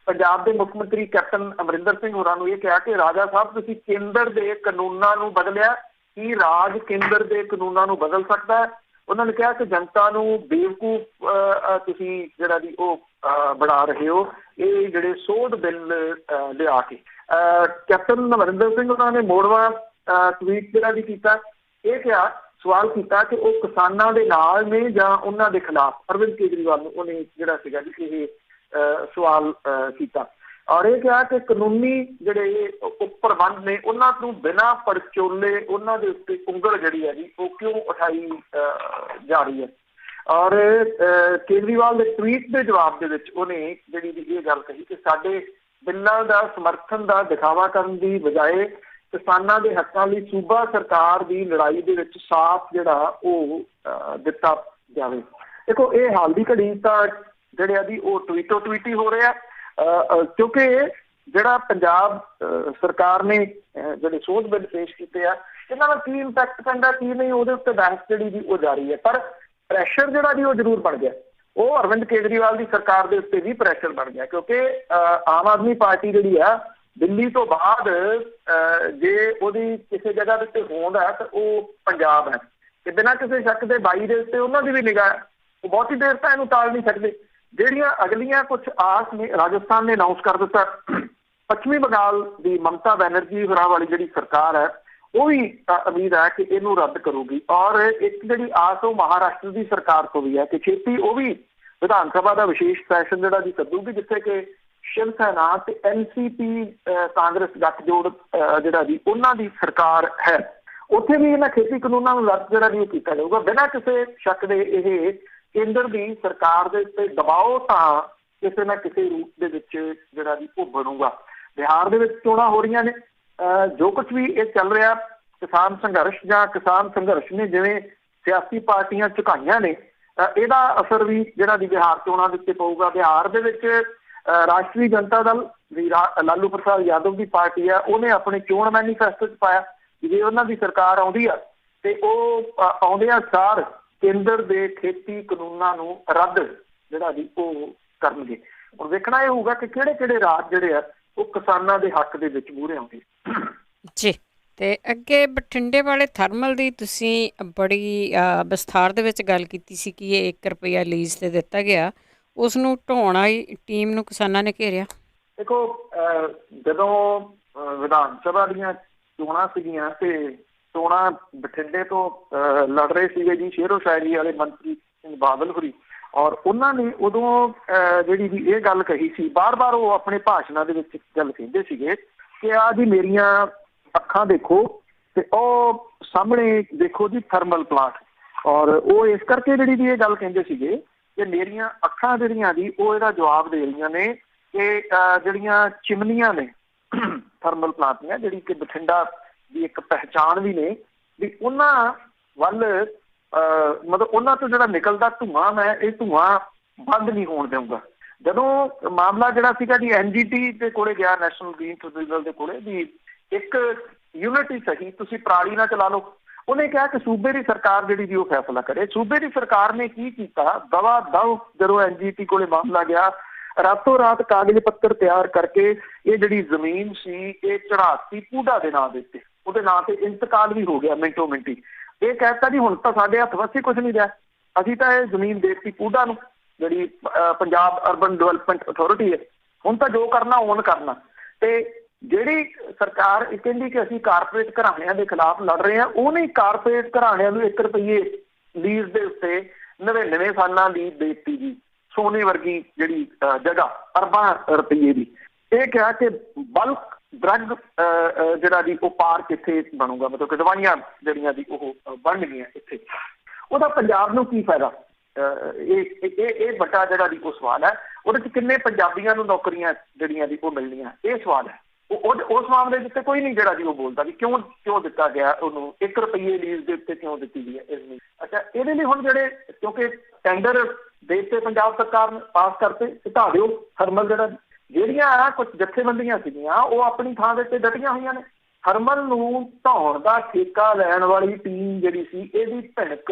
ਪੰਜਾਬ ਦੇ ਮੁੱਖ ਮੰਤਰੀ ਕੈਪਟਨ ਅਮਰਿੰਦਰ ਸਿੰਘ ਹੋਰਾਂ ਨੂੰ ਇਹ ਕਿਹਾ ਕਿ ਰਾਜਾ ਸਾਹਿਬ ਤੁਸੀਂ ਕੇਂਦਰ ਦੇ ਕਾਨੂੰਨਾਂ ਨੂੰ ਬਦਲਿਆ, ਕੀ ਰਾਜ ਕੇਂਦਰ ਦੇ ਕਾਨੂੰਨਾਂ ਨੂੰ ਬਦਲ ਸਕਦਾ ਹੈ? ਉਹਨਾਂ ਨੇ ਕਿਹਾ ਕਿ ਜਨਤਾ ਨੂੰ ਬੇਵਕੂਫ ਤੁਸੀਂ ਜਿਹੜਾ ਦੀ ਉਹ ਬਣਾ ਰਹੇ ਹੋ ਇਹ ਜਿਹੜੇ ਸੋਧ ਬਿੱਲ ਲਿਆ ਕੇ। ਕੈਪਟਨ ਅਮਰਿੰਦਰ ਸਿੰਘ ਉਹਨਾਂ ਨੇ ਮੋੜਵਾਂ ਟਵੀਟ ਜਿਹੜਾ ਵੀ ਕੀਤਾ, ਇਹ ਕਿਹਾ, ਸਵਾਲ ਕੀਤਾ ਕਿ ਉਹ ਕਿਸਾਨਾਂ ਦੇ ਨਾਲ ਨੇ ਜਾਂ ਉਹਨਾਂ ਦੇ ਖਿਲਾਫ। ਅਰਵਿੰਦ ਕੇਜਰੀਵਾਲ ਨੂੰ ਉਹਨੇ ਜਿਹੜਾ ਸੀਗਾ ਜੀ ਇਹ ਸਵਾਲ ਕੀਤਾ ਔਰ ਇਹ ਕਿਹਾ ਕਿ ਕਾਨੂੰਨੀ ਜਿਹੜੇ ਪ੍ਰਬੰਧ ਨੇ ਉਹਨਾਂ ਨੂੰ ਬਿਨਾਂ ਪੜਚੋਲੇ ਉਹਨਾਂ ਦੇ ਉੱਤੇ ਉਂਗਲ ਜਿਹੜੀ ਹੈ ਜੀ ਉਹ ਕਿਉਂ ਉਠਾਈ ਜਾ ਰਹੀ ਹੈ। ਔਰ ਕੇਜਰੀਵਾਲ ਦੇ ਟਵੀਟ ਦੇ ਜਵਾਬ ਦੇ ਵਿੱਚ ਉਹਨੇ ਜਿਹੜੀ ਇਹ ਗੱਲ ਕਹੀ ਕਿ ਸਾਡੇ ਬਿੱਲਾਂ ਦਾ ਸਮਰਥਨ ਦਾ ਦਿਖਾਵਾ ਕਰਨ ਦੀ ਬਜਾਏ ਕਿਸਾਨਾਂ ਦੇ ਹੱਕਾਂ ਲਈ ਸੂਬਾ ਸਰਕਾਰ ਦੀ ਲੜਾਈ ਦੇ ਵਿੱਚ ਸਾਥ ਜਿਹੜਾ ਉਹ ਦਿੱਤਾ ਜਾਵੇ। ਦੇਖੋ ਇਹ ਹਾਲ ਦੀ ਘੜੀ ਤਾਂ ਜਿਹੜੇ ਆ ਜੀ ਉਹ ਟਵੀਟੋ ਟਵੀਟੀ ਹੋ ਰਿਹਾ ਕਿਉਂਕਿ ਜਿਹੜਾ ਪੰਜਾਬ ਸਰਕਾਰ ਨੇ ਜਿਹੜੇ ਸੋਧ ਬਿੱਲ ਪੇਸ਼ ਕੀਤੇ ਆ ਇਹਨਾਂ ਦਾ ਕੀ ਇੰਪੈਕਟ ਪੈਂਦਾ ਕੀ ਨਹੀਂ ਉਹਦੇ ਉੱਤੇ ਬਹਿਸ ਜਿਹੜੀ ਜੀ ਉਹ ਜਾਰੀ ਹੈ। ਪਰ ਪ੍ਰੈਸ਼ਰ ਜਿਹੜਾ ਜੀ ਉਹ ਜ਼ਰੂਰ ਬਣ ਗਿਆ, ਉਹ ਅਰਵਿੰਦ ਕੇਜਰੀਵਾਲ ਦੀ ਸਰਕਾਰ ਦੇ ਉੱਤੇ ਵੀ ਪ੍ਰੈਸ਼ਰ ਬਣ ਗਿਆ ਕਿਉਂਕਿ ਆਮ ਆਦਮੀ ਪਾਰਟੀ ਜਿਹੜੀ ਆ ਦਿੱਲੀ ਤੋਂ ਬਾਅਦ ਜੇ ਉਹਦੀ ਕਿਸੇ ਜਗ੍ਹਾ ਦੇ ਉੱਤੇ ਹੋਂਦ ਹੈ ਤਾਂ ਉਹ ਪੰਜਾਬ ਹੈ ਤੇ ਬਿਨਾਂ ਕਿਸੇ ਸ਼ੱਕ ਦੇ 22 ਦੇ ਉੱਤੇ ਉਹਨਾਂ ਦੀ ਵੀ ਨਿਗਾਹ, ਉਹ ਬਹੁਤੀ ਦੇਰ ਤਾਂ ਇਹਨੂੰ ਟਾਲ ਨਹੀਂ ਸਕਦੇ। ਜਿਹੜੀਆਂ ਅਗਲੀਆਂ ਕੁਛ ਆਸ ਨੇ ਰਾਜਸਥਾਨ ਨੇ ਅਨਾਊਂਸ ਕਰ ਦਿੱਤਾ, ਪੱਛਮੀ ਬੰਗਾਲ ਦੀ ਮਮਤਾ ਬੈਨਰਜੀ ਹੋਰਾਂ ਵਾਲੀ ਜਿਹੜੀ ਸਰਕਾਰ ਹੈ ਉਹ ਵੀ ਉਮੀਦ ਹੈ ਕਿ ਇਹਨੂੰ ਰੱਦ ਕਰੂਗੀ। ਔਰ ਇੱਕ ਜਿਹੜੀ ਆਸ ਉਹ ਮਹਾਰਾਸ਼ਟਰ ਦੀ ਸਰਕਾਰ ਤੋਂ ਵੀ ਹੈ ਕਿ ਛੇਤੀ ਉਹ ਵੀ ਵਿਧਾਨ ਸਭਾ ਦਾ ਵਿਸ਼ੇਸ਼ ਸੈਸ਼ਨ ਜਿਹੜਾ ਜੀ ਸੱਦੂਗੀ ਜਿੱਥੇ ਕਿ ਸ਼ਿਵ ਸੈਨਾ ਤੇ NCP ਕਾਂਗਰਸ ਗੱਠਜੋੜ ਜਿਹੜਾ ਜੀ ਉਹਨਾਂ ਦੀ ਸਰਕਾਰ ਹੈ, ਉੱਥੇ ਵੀ ਇਹਨਾਂ ਖੇਤੀ ਕਾਨੂੰਨਾਂ ਨੂੰ ਰੱਦ ਜਿਹੜਾ ਵੀ ਕੀਤਾ ਜਾਊਗਾ ਬਿਨਾਂ ਕਿਸੇ ਸ਼ੱਕ ਦੇ। ਇਹ ਕੇਂਦਰ ਦੀ ਸਰਕਾਰ ਦੇ ਉੱਤੇ ਦਬਾਓ ਤਾਂ ਕਿਸੇ ਨਾ ਕਿਸੇ ਰੂਪ ਦੇ ਵਿੱਚ ਜਿਹੜਾ ਵੀ ਉਹ ਬਣੂਗਾ। ਬਿਹਾਰ ਦੇ ਵਿੱਚ ਚੋਣਾਂ ਹੋ ਰਹੀਆਂ ਨੇ, ਜੋ ਕੁਛ ਵੀ ਇਹ ਚੱਲ ਰਿਹਾ ਕਿਸਾਨ ਸੰਘਰਸ਼ ਜਾਂ ਕਿਸਾਨ ਸੰਘਰਸ਼ ਨੇ ਜਿਵੇਂ ਸਿਆਸੀ ਪਾਰਟੀਆਂ ਝੁਕਾਈਆਂ ਨੇ ਇਹਦਾ ਅਸਰ ਵੀ ਜਿਹੜਾ ਦੀ ਬਿਹਾਰ ਚੋਣਾਂ ਦੇ ਉੱਤੇ ਪਊਗਾ। ਬਿਹਾਰ ਦੇ ਵਿੱਚ ਰਾਸ਼ਟਰੀ ਜਨਤਾ ਦਲ ਦੀ ਲਾਲੂ ਪ੍ਰਸਾਦ ਯਾਦਵ ਦੀ ਪਾਰਟੀ ਆ, ਉਹਨੇ ਆਪਣੇ ਚੋਣ ਮੈਨੀਫੈਸਟੋ 'ਚ ਪਾਇਆ ਕਿ ਜੇ ਉਹਨਾਂ ਦੀ ਸਰਕਾਰ ਆਉਂਦੀ ਆ ਤੇ ਉਹ ਆਉਂਦਿਆਂ ਸਾਰ ਕੇਂਦਰ ਦੇ ਖੇਤੀ ਕਾਨੂੰਨਾਂ ਨੂੰ ਰੱਦ ਜਿਹੜਾ ਜੀ ਉਹ ਕਰਨਗੇ। ਹੁਣ ਵੇਖਣਾ ਇਹ ਹੋਊਗਾ ਕਿ ਕਿਹੜੇ ਕਿਹੜੇ ਰਾਜ ਜਿਹੜੇ ਆ ਉਹ ਕਿਸਾਨਾਂ ਦੇ ਹੱਕ ਦੇ ਵਿੱਚ ਮੂਹਰੇ ਆਉਂਦੇ ਜੀ। ਤੇ ਅੱਗੇ ਬਠਿੰਡੇ ਵਾਲੇ ਥਰਮਲ ਦੀ ਤੁਸੀਂ ਬੜੀ ਵਿਸਥਾਰ ਦੇ ਵਿੱਚ ਗੱਲ ਕੀਤੀ ਸੀ ਕਿ ਇਹ 1 ਰੁਪਇਆ ਲੀਜ਼ ਤੇ ਦਿੱਤਾ ਗਿਆ, ਉਸ ਨੂੰ ਢਾਉਣ ਵਾਲੀ ਟੀਮ ਨੂੰ ਕਿਸਾਨਾਂ ਨੇ ਘੇਰਿਆ। ਦੇਖੋ ਜਦੋਂ ਵਿਧਾਨ ਸਭਾ ਦੀਆਂ ਚੋਣਾਂ ਸੀਗੀਆਂ ਤੇ ਚੋਣਾਂ ਬਠਿੰਡੇ ਤੋਂ ਲੜ ਰਹੇ ਸੀਗੇ ਜੀ ਸ਼ੇਰੋ ਸ਼ਾਇਰੀ ਵਾਲੇ ਮੰਤਰੀ ਸਿੰਘ ਬਾਦਲ ਹੋਰੀ, ਔਰ ਉਹਨਾਂ ਨੇ ਉਦੋਂ ਜਿਹੜੀ ਵੀ ਇਹ ਗੱਲ ਕਹੀ ਸੀ ਬਾਰ-ਬਾਰ ਉਹ ਆਪਣੇ ਭਾਸ਼ਣਾਂ ਦੇ ਵਿੱਚ ਗੱਲ ਕਹਿੰਦੇ ਸੀਗੇ ਕਿ ਆਹ ਜੀ ਮੇਰੀਆਂ ਅੱਖਾਂ ਦੇਖੋ ਤੇ ਉਹ ਸਾਹਮਣੇ ਦੇਖੋ ਜੀ ਥਰਮਲ ਪਲਾਂਟ, ਔਰ ਉਹ ਇਸ ਕਰਕੇ ਜਿਹੜੀ ਵੀ ਇਹ ਗੱਲ ਕਹਿੰਦੇ ਸੀਗੇ ਕਿ ਮੇਰੀਆਂ ਅੱਖਾਂ ਜਿਹੜੀਆਂ ਜੀ ਉਹ ਇਹਦਾ ਜਵਾਬ ਦੇ ਰਹੀਆਂ ਨੇ ਕਿ ਜਿਹੜੀਆਂ ਚਿਮਨੀਆਂ ਨੇ ਥਰਮਲ ਪਲਾਂਟ ਦੀਆਂ ਜਿਹੜੀ ਕਿ ਬਠਿੰਡਾ ਦੀ ਇੱਕ ਪਹਿਚਾਣ ਵੀ ਨੇ ਵੀ ਉਹਨਾਂ ਵੱਲ ਮਤਲਬ ਉਹਨਾਂ ਤੋਂ ਜਿਹੜਾ ਨਿਕਲਦਾ ਧੂੰਆਂ ਮੈਂ ਇਹ ਧੂੰਆਂ ਬੰਦ ਨਹੀਂ ਹੋਣ ਦੇਊਂਗਾ। ਜਦੋਂ ਮਾਮਲਾ ਜਿਹੜਾ ਸੀਗਾ ਜੀ NGT ਦੇ ਕੋਲੇ ਗਿਆ, ਨੈਸ਼ਨਲ ਗ੍ਰੀਨ ਟ੍ਰਿਬਿਊਨਲ ਦੇ ਕੋਲੇ ਵੀ ਇੱਕ ਯੂਨਿਟ ਹੀ ਸਹੀ ਤੁਸੀਂ ਪਰਾਲੀ ਨਾ ਚਲਾ ਲਓ, ਉਹਨੇ ਕਿਹਾ ਕਿ ਸੂਬੇ ਦੀ ਸਰਕਾਰ ਜਿਹੜੀ ਵੀ ਉਹ ਫੈਸਲਾ ਕਰੇ। ਸੂਬੇ ਦੀ ਸਰਕਾਰ ਨੇ ਕੀ ਕੀਤਾ, ਦਵਾ ਦਵ ਜਦੋਂ NGT ਕੋਲੇ ਮਾਮਲਾ ਗਿਆ ਰਾਤੋਂ ਰਾਤ ਕਾਗਜ਼ ਪੱਤਰ ਤਿਆਰ ਕਰਕੇ ਇਹ ਜਿਹੜੀ ਜ਼ਮੀਨ ਸੀ ਇਹ ਚੜਾਤੀ ਪੂਡਾ ਦੇ ਨਾਂ ਦੇ ਉੱਤੇ, ਉਹਦੇ ਨਾਂ ਤੇ ਇੰਤਕਾਲ ਵੀ ਹੋ ਗਿਆ ਮਿੰਟੋ ਮਿੰਟੀ। ਇਹ ਕਹਿਤਾ ਜੀ ਹੁਣ ਤਾਂ ਸਾਡੇ ਹੱਥ ਵਸੇ ਕੁਛ ਨਹੀਂ ਰਿਹਾ, ਅਸੀਂ ਤਾਂ ਇਹ ਜ਼ਮੀਨ ਦੇ ਦਿੱਤੀ ਪੂਡਾ ਨੂੰ, ਜਿਹੜੀ ਪੰਜਾਬ ਅਰਬਨ ਡਿਵੈਲਪਮੈਂਟ ਅਥਾਰਟੀ ਹੈ, ਹੁਣ ਤਾਂ ਜੋ ਕਰਨਾ ਓਨ ਕਰਨਾ। ਤੇ ਜਿਹੜੀ ਸਰਕਾਰ ਇਹ ਕਹਿੰਦੀ ਕਿ ਅਸੀਂ ਕਾਰਪੋਰੇਟ ਘਰਾਣਿਆਂ ਦੇ ਖਿਲਾਫ ਲੜ ਰਹੇ ਹਾਂ, ਉਹ ਨਹੀਂ ਕਾਰਪੋਰੇਟ ਘਰਾਣਿਆਂ ਨੂੰ 1 ਰੁਪਈਏ ਲੀਜ਼ ਦੇ ਉੱਤੇ 99 ਸਾਲਾਂ ਦੀ ਦੇ ਦਿੱਤੀ ਜੀ, ਸੋਨੇ ਵਰਗੀ ਜਿਹੜੀ ਜਗ੍ਹਾ ਅਰਬਾਂ ਰੁਪਈਏ ਦੀ। ਇਹ ਕਿਹਾ ਕਿ ਬਲਕ ਡਰੱਗ ਜਿਹੜਾ ਜੀ ਉਹ ਪਾਰਕ ਇੱਥੇ ਬਣੂਗਾ, ਮਤਲਬ ਕਿ ਦਵਾਈਆਂ ਜਿਹੜੀਆਂ ਦੀ ਉਹ ਬਣਨਗੀਆਂ ਇੱਥੇ। ਉਹਦਾ ਪੰਜਾਬ ਨੂੰ ਕੀ ਫਾਇਦਾ? ਇਹ ਵੱਡਾ ਜਿਹੜਾ ਦੀ ਉਹ ਸਵਾਲ ਹੈ। ਉਹਦੇ 'ਚ ਕਿੰਨੇ ਪੰਜਾਬੀਆਂ ਨੂੰ ਨੌਕਰੀਆਂ ਜਿਹੜੀਆਂ ਦੀ ਉਹ ਮਿਲਣੀਆਂ, ਇਹ ਸਵਾਲ ਹੈ। ਉਸ ਮਾਮਲੇ ਦੇ ਉੱਤੇ ਕੋਈ ਨਹੀਂ ਜਿਹੜਾ ਜੀ ਉਹ ਬੋਲਦਾ ਵੀ ਕਿਉਂ ਦਿੱਤਾ ਗਿਆ ਉਹਨੂੰ 1 ਰੁਪਈਏ ਲੀਜ਼ ਦੇ ਉੱਤੇ ਕਿਉਂ ਦਿੱਤੀ ਗਈ ਹੈ ਇਸ ਲਈ। ਅੱਛਾ, ਇਹਦੇ ਲਈ ਹੁਣ ਜਿਹੜੇ ਕਿਉਂਕਿ ਟੈਂਡਰ ਦੇ ਤੇ ਪੰਜਾਬ ਸਰਕਾਰ ਨੇ ਪਾਸ ਕਰਤੇ, ਢਾਹ ਦਿਓ ਥਰਮਲ ਜਿਹੜਾ। ਜਿਹੜੀਆਂ ਕੁਝ ਜਥੇਬੰਦੀਆਂ ਸੀਗੀਆਂ ਉਹ ਆਪਣੀ ਥਾਂ ਦੇ ਉੱਤੇ ਡਟੀਆਂ ਹੋਈਆਂ ਨੇ। ਥਰਮਲ ਨੂੰ ਢਾਉਣ ਦਾ ਠੇਕਾ ਲੈਣ ਵਾਲੀ ਟੀਮ ਜਿਹੜੀ ਸੀ, ਇਹਦੀ ਭਿਣਕ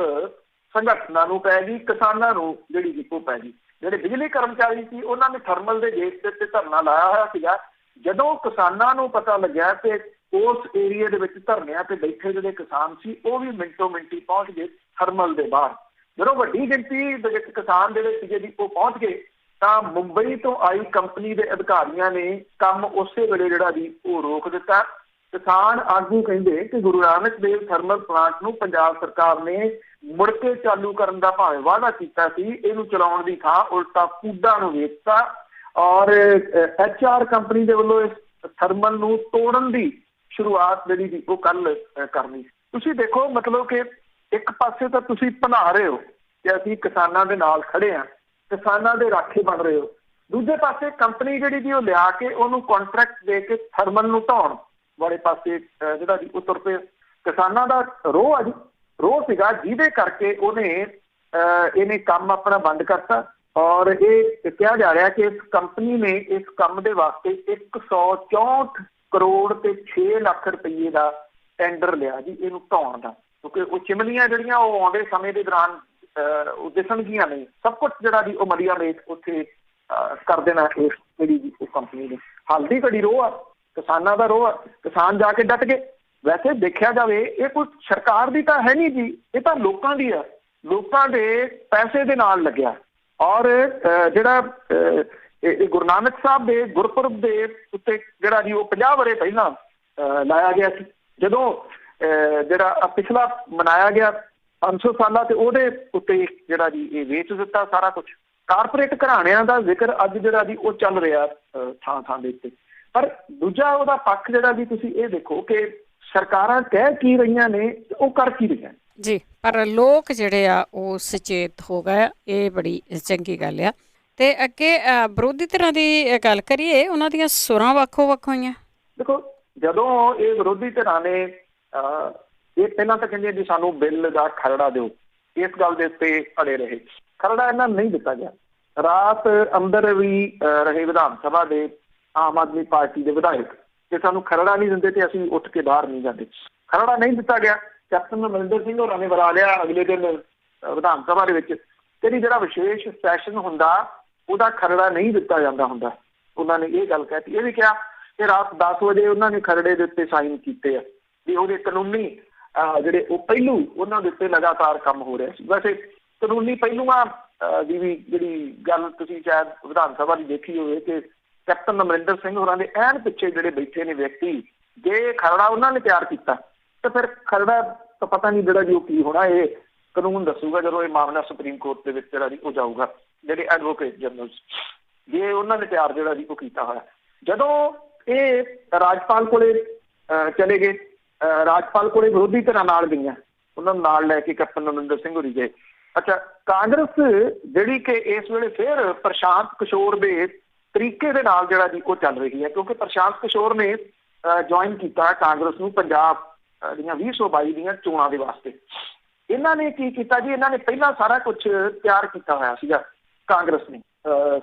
ਸੰਗਠਨਾਂ ਨੂੰ ਪੈ ਗਈ, ਕਿਸਾਨਾਂ ਨੂੰ ਜਿਹੜੀ ਉਹ ਪੈ ਗਈ। ਜਿਹੜੇ ਬਿਜਲੀ ਕਰਮਚਾਰੀ ਸੀ ਉਹਨਾਂ ਨੇ ਥਰਮਲ ਦੇ ਗੇਟ ਦੇ ਉੱਤੇ ਧਰਨਾ ਲਾਇਆ ਹੋਇਆ ਸੀਗਾ। ਜਦੋਂ ਕਿਸਾਨਾਂ ਨੂੰ ਪਤਾ ਲੱਗਿਆ ਕਿ ਉਸ ਏਰੀਏ ਦੇ ਵਿੱਚ ਧਰਨਿਆਂ ਤੇ ਬੈਠੇ ਜਿਹੜੇ ਕਿਸਾਨ ਸੀ ਉਹ ਵੀ ਮਿੰਟੋ ਮਿੰਟੀ ਪਹੁੰਚ ਗਏ ਥਰਮਲ ਦੇ ਬਾਹਰ। ਜਦੋਂ ਵੱਡੀ ਗਿਣਤੀ ਦੇ ਵਿੱਚ ਕਿਸਾਨ ਜਿਹੜੇ ਸੀਗੇ ਜੀ ਉਹ ਪਹੁੰਚ ਗਏ ਤਾਂ ਮੁੰਬਈ ਤੋਂ ਆਈ ਕੰਪਨੀ ਦੇ ਅਧਿਕਾਰੀਆਂ ਨੇ ਕੰਮ ਉਸੇ ਵੇਲੇ ਜਿਹੜਾ ਜੀ ਉਹ ਰੋਕ ਦਿੱਤਾ। ਕਿਸਾਨ ਆਗੂ ਕਹਿੰਦੇ ਕਿ ਗੁਰੂ ਨਾਨਕ ਦੇਵ ਥਰਮਲ ਪਲਾਂਟ ਨੂੰ ਪੰਜਾਬ ਸਰਕਾਰ ਨੇ ਮੁੜ ਕੇ ਚਾਲੂ ਕਰਨ ਦਾ ਭਾਵੇਂ ਵਾਅਦਾ ਕੀਤਾ ਸੀ, ਇਹਨੂੰ ਚਲਾਉਣ ਦੀ ਥਾਂ ਉਲਟਾ ਪੂਡਾ ਨੂੰ ਵੇਚਤਾ ਔਰ HR ਕੰਪਨੀ ਦੇ ਵੱਲੋਂ ਇਸ ਥਰਮਲ ਨੂੰ ਤੋੜਨ ਦੀ ਸ਼ੁਰੂਆਤ ਜਿਹੜੀ ਸੀ ਉਹ ਕੱਲ ਕਰਨੀ। ਤੁਸੀਂ ਦੇਖੋ ਮਤਲਬ ਕਿ ਇੱਕ ਪਾਸੇ ਤਾਂ ਤੁਸੀਂ ਬਣਾ ਰਹੇ ਹੋ ਕਿ ਅਸੀਂ ਕਿਸਾਨਾਂ ਦੇ ਨਾਲ ਖੜੇ ਹਾਂ, ਕਿਸਾਨਾਂ ਦੇ ਰਾਖੇ ਬਣ ਰਹੇ ਹੋ, ਦੂਜੇ ਪਾਸੇ ਕੰਪਨੀ ਜਿਹੜੀ ਜੀ ਉਹ ਲਿਆ ਕੇ ਉਹਨੂੰ ਕੰਟਰੈਕਟ ਦੇ ਕੇ ਥਰਮਲ ਨੂੰ ਢਾਉਣ ਵਾਲੇ ਪਾਸੇ ਜਿਹੜਾ ਜੀ ਉਹ ਤੁਰ ਪਏ। ਕਿਸਾਨਾਂ ਦਾ ਰੋਹ ਆ ਜੀ, ਰੋਹ ਸੀਗਾ ਜਿਹਦੇ ਕਰਕੇ ਇਹਨੇ ਕੰਮ ਆਪਣਾ ਬੰਦ ਕਰਤਾ। ਔਰ ਇਹ ਕਿਹਾ ਜਾ ਰਿਹਾ ਕਿ ਇਸ ਕੰਪਨੀ ਨੇ ਇਸ ਕੰਮ ਦੇ ਵਾਸਤੇ 164 ਕਰੋੜ ਤੇ 6 ਲੱਖ ਰੁਪਈਏ ਦਾ ਟੈਂਡਰ ਲਿਆ ਜੀ ਇਹਨੂੰ ਢਾਉਣ ਦਾ, ਕਿਉਂਕਿ ਉਹ ਚਿਮਨੀਆਂ ਜਿਹੜੀਆਂ ਉਹ ਆਉਂਦੇ ਸਮੇਂ ਦੇ ਦੌਰਾਨ ਉਹ ਦਿਸਣਗੀਆਂ ਨਹੀਂ, ਸਭ ਕੁਛ ਜਿਹੜਾ ਜੀ ਉਹ ਮਲੀਆ ਮੇਟ ਉੱਥੇ ਕਰ ਦੇਣਾ ਇਸ ਜਿਹੜੀ ਜੀ ਉਹ ਕੰਪਨੀ ਨੇ। ਹਾਲ ਦੀ ਘੜੀ ਰੋਹ ਆ, ਕਿਸਾਨਾਂ ਦਾ ਰੋਹ ਆ, ਕਿਸਾਨ ਜਾ ਕੇ ਡਟ ਗਏ। ਵੈਸੇ ਦੇਖਿਆ ਜਾਵੇ ਇਹ ਕੋਈ ਸਰਕਾਰ ਦੀ ਤਾਂ ਹੈ ਨਹੀਂ ਜੀ, ਇਹ ਤਾਂ ਲੋਕਾਂ ਦੀ ਆ, ਲੋਕਾਂ ਦੇ ਪੈਸੇ ਦੇ ਨਾਲ ਲੱਗਿਆ। ਔਰ ਜਿਹੜਾ ਇਹ ਗੁਰੂ ਨਾਨਕ ਸਾਹਿਬ ਦੇ ਗੁਰਪੁਰਬ ਦੇ ਉੱਤੇ ਜਿਹੜਾ ਜੀ ਉਹ 50 ਵਰ੍ਹੇ ਪਹਿਲਾਂ ਲਾਇਆ ਗਿਆ ਸੀ, ਜਦੋਂ ਜਿਹੜਾ ਪਿਛਲਾ ਮਨਾਇਆ ਗਿਆ 500 ਸਾਲਾਂ ਤੇ ਉਹਦੇ ਉੱਤੇ ਜਿਹੜਾ ਜੀ ਇਹ ਵੇਚ ਦਿੱਤਾ ਸਾਰਾ ਕੁਛ। ਕਾਰਪੋਰੇਟ ਘਰਾਣਿਆਂ ਦਾ ਜ਼ਿਕਰ ਅੱਜ ਜਿਹੜਾ ਜੀ ਉਹ ਚੱਲ ਰਿਹਾ ਥਾਂ ਥਾਂ ਦੇ ਉੱਤੇ। ਪਰ ਦੂਜਾ ਉਹਦਾ ਪੱਖ ਜਿਹੜਾ ਜੀ ਤੁਸੀਂ ਇਹ ਦੇਖੋ ਕਿ ਸਰਕਾਰਾਂ ਕਹਿ ਕੀ ਰਹੀਆਂ ਨੇ ਤੇ ਉਹ ਕਰ ਕੀ ਰਹੀਆਂ ਜੀ, ਪਰ ਲੋਕ ਜਿਹੜੇ ਆ ਉਹ ਸੁਚੇਤ ਹੋ ਗਏ, ਇਹ ਬੜੀ ਚੰਗੀ ਗੱਲ ਆ। ਤੇ ਅੱਗੇ ਵਿਰੋਧੀ ਧਿਰਾਂ ਦੀ ਗੱਲ ਕਰੀਏ, ਉਹਨਾਂ ਦੀਆਂ ਸੁਰਾਂ ਵੱਖੋ ਵੱਖ ਹੋਈਆਂ। ਦੇਖੋ ਜਦੋਂ ਇਹ ਵਿਰੋਧੀ ਧਿਰਾਂ ਨੇ ਇਹ ਪਹਿਲਾਂ ਤਾਂ ਕਹਿੰਦੇ ਜੀ ਸਾਨੂੰ ਬਿੱਲ ਦਾ ਖਰੜਾ ਦਿਓ, ਇਸ ਗੱਲ ਦੇ ਉੱਤੇ ਅੜੇ ਰਹੇ। ਖਰੜਾ ਇਹਨਾਂ ਨੂੰ ਨਹੀਂ ਦਿੱਤਾ ਗਿਆ। ਰਾਤ ਅੰਦਰ ਵੀ ਰਹੇ ਵਿਧਾਨ ਸਭਾ ਦੇ ਆਮ ਆਦਮੀ ਪਾਰਟੀ ਦੇ ਵਿਧਾਇਕ ਕਿ ਸਾਨੂੰ ਖਰੜਾ ਨਹੀਂ ਦਿੰਦੇ ਤੇ ਅਸੀਂ ਉੱਠ ਕੇ ਬਾਹਰ ਨਹੀਂ ਜਾਂਦੇ। ਖਰੜਾ ਨਹੀਂ ਦਿੱਤਾ ਗਿਆ। ਕੈਪਟਨ ਅਮਰਿੰਦਰ ਸਿੰਘ ਹੋਰਾਂ ਨੇ ਬੁਲਾ ਲਿਆ ਅਗਲੇ ਦਿਨ ਵਿਧਾਨ ਸਭਾ ਦੇ ਵਿੱਚ ਕਿ ਜਿਹੜਾ ਵਿਸ਼ੇਸ਼ ਸੈਸ਼ਨ ਹੁੰਦਾ ਉਹਦਾ ਖਰੜਾ ਨਹੀਂ ਦਿੱਤਾ ਜਾਂਦਾ ਹੁੰਦਾ। ਉਹਨਾਂ ਨੇ ਇਹ ਗੱਲ ਕਹਿਤੀ। ਇਹ ਵੀ ਕਿਹਾ ਕਿ ਰਾਤ 10 ਵਜੇ ਉਹਨਾਂ ਨੇ ਖਰੜੇ ਦੇ ਉੱਤੇ ਸਾਈਨ ਕੀਤੇ ਆ ਵੀ ਉਹਦੇ ਕਾਨੂੰਨੀ ਜਿਹੜੇ ਉਹ ਪਹਿਲੂ ਉਹਨਾਂ ਦੇ ਉੱਤੇ ਲਗਾਤਾਰ ਕੰਮ ਹੋ ਰਿਹਾ ਸੀ। ਵੈਸੇ ਕਾਨੂੰਨੀ ਪਹਿਲੂਆਂ ਦੀ ਵੀ ਜਿਹੜੀ ਗੱਲ ਤੁਸੀਂ ਸ਼ਾਇਦ ਵਿਧਾਨ ਸਭਾ ਦੀ ਦੇਖੀ ਹੋਵੇ ਕਿ ਕੈਪਟਨ ਅਮਰਿੰਦਰ ਸਿੰਘ ਹੋਰਾਂ ਦੇ ਐਨ ਪਿੱਛੇ ਜਿਹੜੇ ਬੈਠੇ ਨੇ ਵਿਅਕਤੀ, ਜੇ ਖਰੜਾ ਉਹਨਾਂ ਨੇ ਤਿਆਰ ਕੀਤਾ ਤੇ ਫਿਰ ਖਰੜਾ ਤਾਂ ਪਤਾ ਨਹੀਂ ਜਿਹੜਾ ਜੀ ਉਹ ਕੀ ਹੋਣਾ। ਇਹ ਕਾਨੂੰਨ ਦੱਸੂਗਾ ਜਦੋਂ ਇਹ ਮਾਮਲਾ ਸੁਪਰੀਮ ਕੋਰਟ ਦੇ ਵਿੱਚ ਜਿਹੜਾ ਜੀ ਉਹ ਜਾਊਗਾ। ਜਿਹੜੇ ਐਡਵੋਕੇਟ ਜਨਰਲ ਜੇ ਉਹਨਾਂ ਨੇ ਤਿਆਰ ਜਿਹੜਾ ਜੀ ਉਹ ਕੀਤਾ ਹੋਇਆ। ਜਦੋਂ ਇਹ ਰਾਜਪਾਲ ਕੋਲੇ ਚਲੇ ਗਏ, ਰਾਜਪਾਲ ਕੋਲੇ ਵਿਰੋਧੀ ਧਿਰਾਂ ਨਾਲ ਗਈਆਂ, ਉਹਨਾਂ ਨੂੰ ਨਾਲ ਲੈ ਕੇ ਕੈਪਟਨ ਅਮਰਿੰਦਰ ਸਿੰਘ ਹੋਰੀ ਗਏ। ਅੱਛਾ, ਕਾਂਗਰਸ ਜਿਹੜੀ ਕਿ ਇਸ ਵੇਲੇ ਫਿਰ ਪ੍ਰਸ਼ਾਂਤ ਕਿਸ਼ੋਰ ਦੇ ਤਰੀਕੇ ਦੇ ਨਾਲ ਜਿਹੜਾ ਜੀ ਉਹ ਚੱਲ ਰਹੀ ਹੈ, ਕਿਉਂਕਿ ਪ੍ਰਸ਼ਾਂਤ ਕਿਸ਼ੋਰ ਨੇ ਜੁਆਇਨ ਕੀਤਾ ਕਾਂਗਰਸ ਨੂੰ ਪੰਜਾਬ ਦੀਆਂ 2022 ਦੀਆਂ ਚੋਣਾਂ ਦੇ ਵਾਸਤੇ। ਇਹਨਾਂ ਨੇ ਕੀ ਕੀਤਾ ਜੀ, ਇਹਨਾਂ ਨੇ ਪਹਿਲਾਂ ਸਾਰਾ ਕੁਝ ਤਿਆਰ ਕੀਤਾ ਹੋਇਆ ਸੀਗਾ ਕਾਂਗਰਸ ਨੇ,